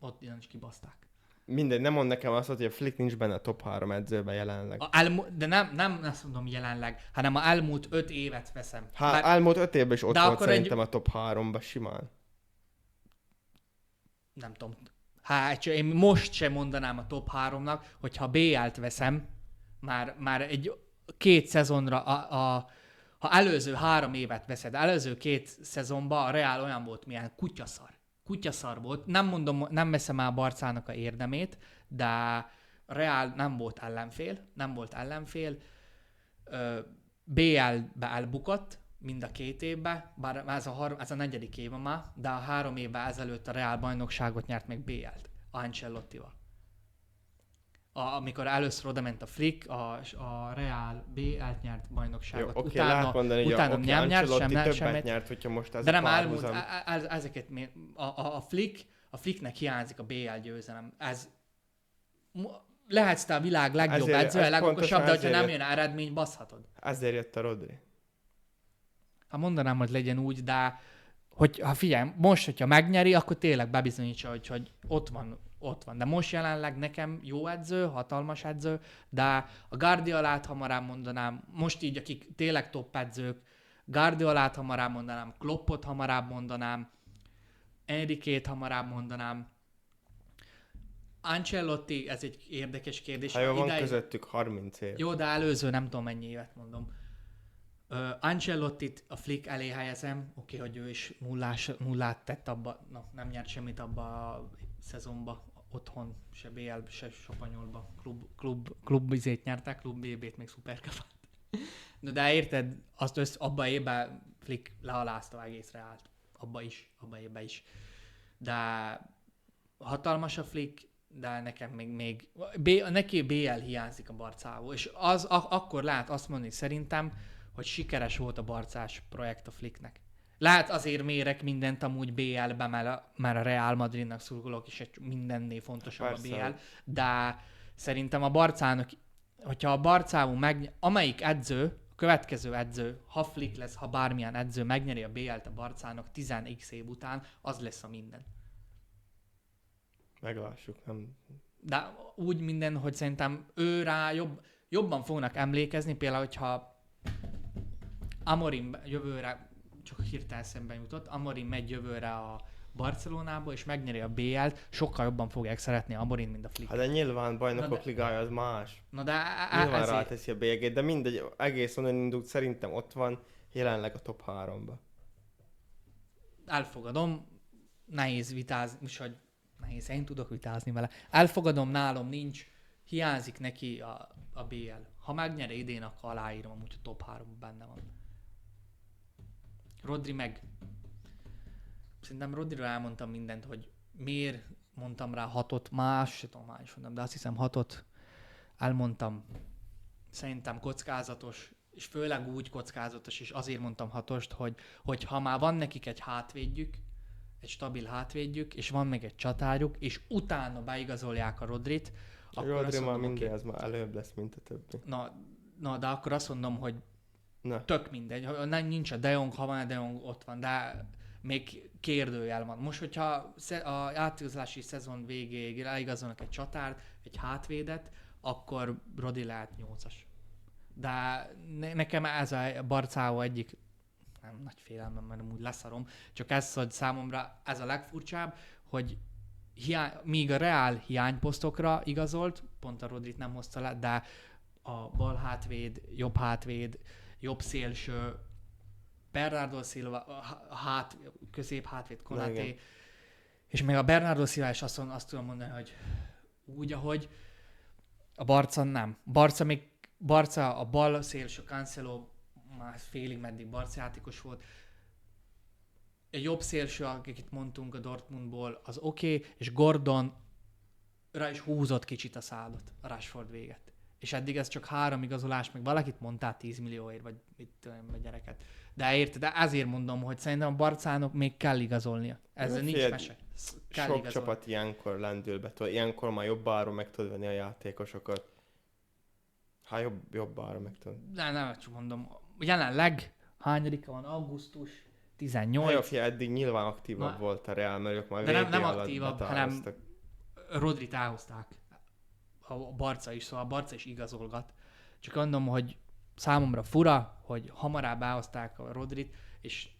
Ott is kibaszták. Mindegy, nem mond nekem azt, hogy a Flick nincs benne a top 3 edzőben jelenleg. De nem azt mondom jelenleg, hanem a elmúlt 5 évet veszem. Elmúlt 5 évben is ott volt szerintem a top 3-ba simán. Nem tudom. Én most sem mondanám a top 3-nak, hogyha BL-t veszem, már egy 2 szezonra, ha előző 3 évet veszed, előző 2 szezonban a Real olyan volt, milyen kutyaszar volt. Nem mondom, nem veszem el a Barcának a érdemét, de Real nem volt ellenfél. BL-be elbukott mind a 2 évben, bár ez a 4. éve már, de a 3 évvel ezelőtt a Real bajnokságot nyert meg BL-t, Ancelottival. Amikor először oda ment a Flick, a Real B-t nyert bajnokságot. Jó, utána nem nyert, semmit. Nyert, hogyha most ez de nem elmúlt, ezeket a Flicknek hiányzik a BL győzelem. Lehetsz te a világ legjobb edzője, legokosabb, de hogyha nem jön eredmény, baszhatod. Ezért jött a Rodri. Hát mondanám, hogy legyen úgy, de figyelj, most, hogyha megnyeri, akkor tényleg bebizonyítsa, hogy ott van. De most jelenleg nekem jó edző, hatalmas edző, de a Guardiolát hamarabb mondanám, most így, akik tényleg top edzők, Guardiolát hamarabb mondanám, Kloppot hamarabb mondanám, Enriquét hamarabb mondanám. Ancelotti, ez egy érdekes kérdés. Hát jó, van közöttük 30 év. Jó, de előző nem tudom mennyi évet mondom. Ancelottit a Flick elé helyezem, oké, hogy ő is nullát tett abba, nem nyert semmit abba a szezonba, otthon, se BL, se Spanyolba, klub izét nyertek, klub BB-t, még szuperkapát. De érted, azt abba évben Flick lealázta egész Reált, abba évben is. De hatalmas a Flick, de nekem még neki BL hiányzik a Barcából, és akkor lehet azt mondani szerintem, hogy sikeres volt a barcás projekt a Flicknek. Lehet azért mérek mindent amúgy BL-be, mert a Real Madridnak szurkolok, és mindennél fontosabb persze. A BL, de szerintem a Barcának, hogyha a Barcában amelyik edző, a következő edző, ha Flick lesz, ha bármilyen edző megnyeri a BL-t a Barcának 10x év után, az lesz a minden. Meglássuk, nem? De úgy minden, hogy szerintem ő rá jobban fognak emlékezni, például, hogyha Amorim jövőre, csak hirtelen szemben jutott, Amorim megy jövőre a Barcelonába, és megnyeri a BL-t, sokkal jobban fogják szeretni Amorim, mint a Flick. Hát de nyilván bajnokok ligája az más. Nyilván ráteszi a BL-t, de mindegy, egész onnan indult, szerintem ott van jelenleg a top 3-ba. Elfogadom, nehéz vitázni, és hogy nehéz, én tudok vitázni vele. Elfogadom, nálam nincs, hiányzik neki a BL. Ha megnyeri idén, akkor aláírom, amúgy a top 3 benne van. Rodri meg. Szerintem Rodriról elmondtam mindent, hogy miért mondtam rá 6-ot, más is mondtam, de azt hiszem 6-ot elmondtam. Szerintem kockázatos, és főleg úgy kockázatos, és azért mondtam 6-ost, hogy ha már van nekik egy hátvédjük, egy stabil hátvédjük, és van még egy csatárjuk, és utána beigazolják a Rodrit, akkor Rodri már minden, az már előbb lesz, mint a többi. Na, de akkor azt mondom, hogy tök mindegy. Nincs a De Jong, ha van a De Jong, ott van, de még kérdőjel van. Most, hogyha a átigazolási szezon végéig leigazolnak egy csatárt, egy hátvédet, akkor Rodri lehet 8-as. De nekem ez a Barcával egyik nem nagy félelmem, mert amúgy leszarom, csak ez, hogy számomra ez a legfurcsább, hogy míg a Real hiányposztokra igazolt, pont a Rodrit nem hozta le, de a bal hátvéd, jobb szélső, Bernardo Silva, közép hátvéd, Konaté, és még a Bernardo Silva is azt tudom mondani, hogy úgy, ahogy a Barca nem. Barca a bal szélső, Cancelo már félig meddig Barca játékos volt. A jobb szélső, akit mondtunk a Dortmundból, az oké, és Gordon rá is húzott kicsit a szádot a Rashford véget. És eddig ez csak 3 igazolás, meg valakit mondtál 10 millióért, vagy mit tudom, vagy gyereket. De érted, de ezért mondom, hogy szerintem a Barcának még kell igazolnia. Ezzel nincs mese. Kell sok igazolni. Csapat ilyenkor lendül be. Ilyenkor már jobb áron meg tud venni a játékosokat. Jobb áron meg tud. Nem, csak mondom, jelenleg hányadika van? Augusztus 18. Eddig nyilván aktívabb volt a Real, mert ők már de nem aktívabb, hanem Rodrit elhozták. A Barca is, szóval a Barca is igazolgat. Csak mondom, hogy számomra fura, hogy hamarabb elhozták a Rodrit, és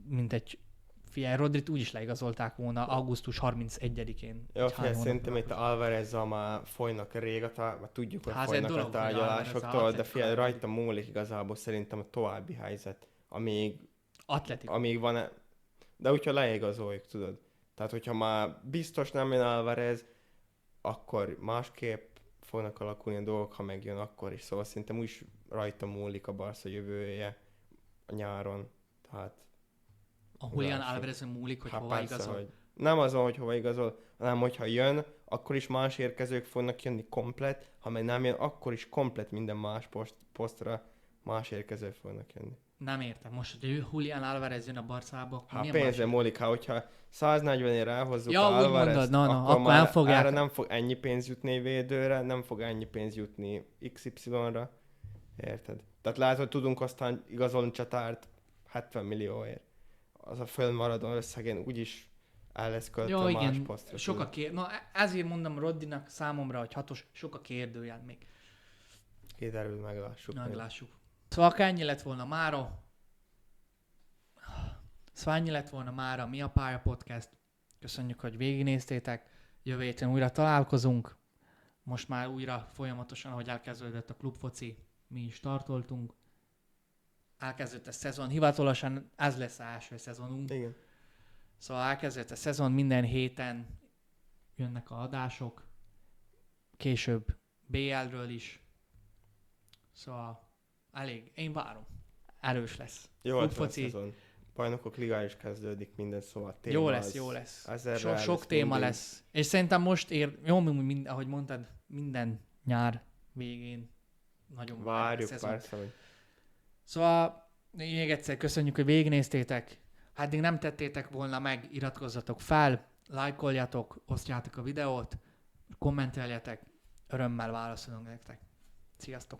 mint egy Rodrit úgy is leigazolták volna augusztus 31-én. Jó, szerintem itt Alvarez-zal már folynak régóta, tudjuk, hogy folynak a tárgyalásoktól, de rajta múlik igazából szerintem a további helyzet, amíg van, de úgyhogy leigazoljuk, tudod. Tehát, hogyha már biztos nem jön Alvarez, akkor másképp fognak alakulni a dolgok, ha megjön akkor is. Szóval szerintem úgy rajta múlik a Barca jövője a nyáron. Tehát a Julián Alvarezon múlik, hogy hova igazol? Hogy nem azon, hogy hova igazol, hanem hogyha jön, akkor is más érkezők fognak jönni komplet, ha meg nem jön, akkor is komplet minden más posztra más érkezők fognak jönni. Nem értem. Most, hogy Julián Alvarez jön a Barcába, pénzre múlik, hogyha 140-ére elhozzuk Alvarezt, akkor már erre nem fog ennyi pénz jutni védőre, nem fog ennyi pénz jutni XY-ra. Érted? Tehát lehet, hogy tudunk aztán igazolni csatárt 70 millióért. Az a fönnmaradó összegén úgyis el lesz költve más posztra. Ezért mondom Rodrinak számomra, hogy 6-os, sok a kérdőjel még. Kiderül, meglássuk. Szóval ennyi lett volna mára. Mi a Pálya Podcast. Köszönjük, hogy végignéztétek. Jövő héten újra találkozunk. Most már újra folyamatosan, ahogy elkezdődött a klubfoci, mi is startoltunk. Elkezdődött a szezon. Hivatalosan ez lesz az első szezonunk. Igen. Szóval elkezdődött a szezon, minden héten jönnek a adások. Később BL-ről is. Szóval én várom. Erős lesz. Jó lesz a szezon. Bajnokok ligája is kezdődik, minden, szóval téma jó lesz. Sok téma lesz. És szerintem most ahogy mondtad, minden nyár végén nagyon várjuk persze. Hogy... Szóval még egyszer köszönjük, hogy végignéztétek. Ha eddig nem tettétek volna meg, iratkozzatok fel, lájkoljatok, osztjátok a videót, kommenteljetek, örömmel válaszolunk nektek. Sziasztok!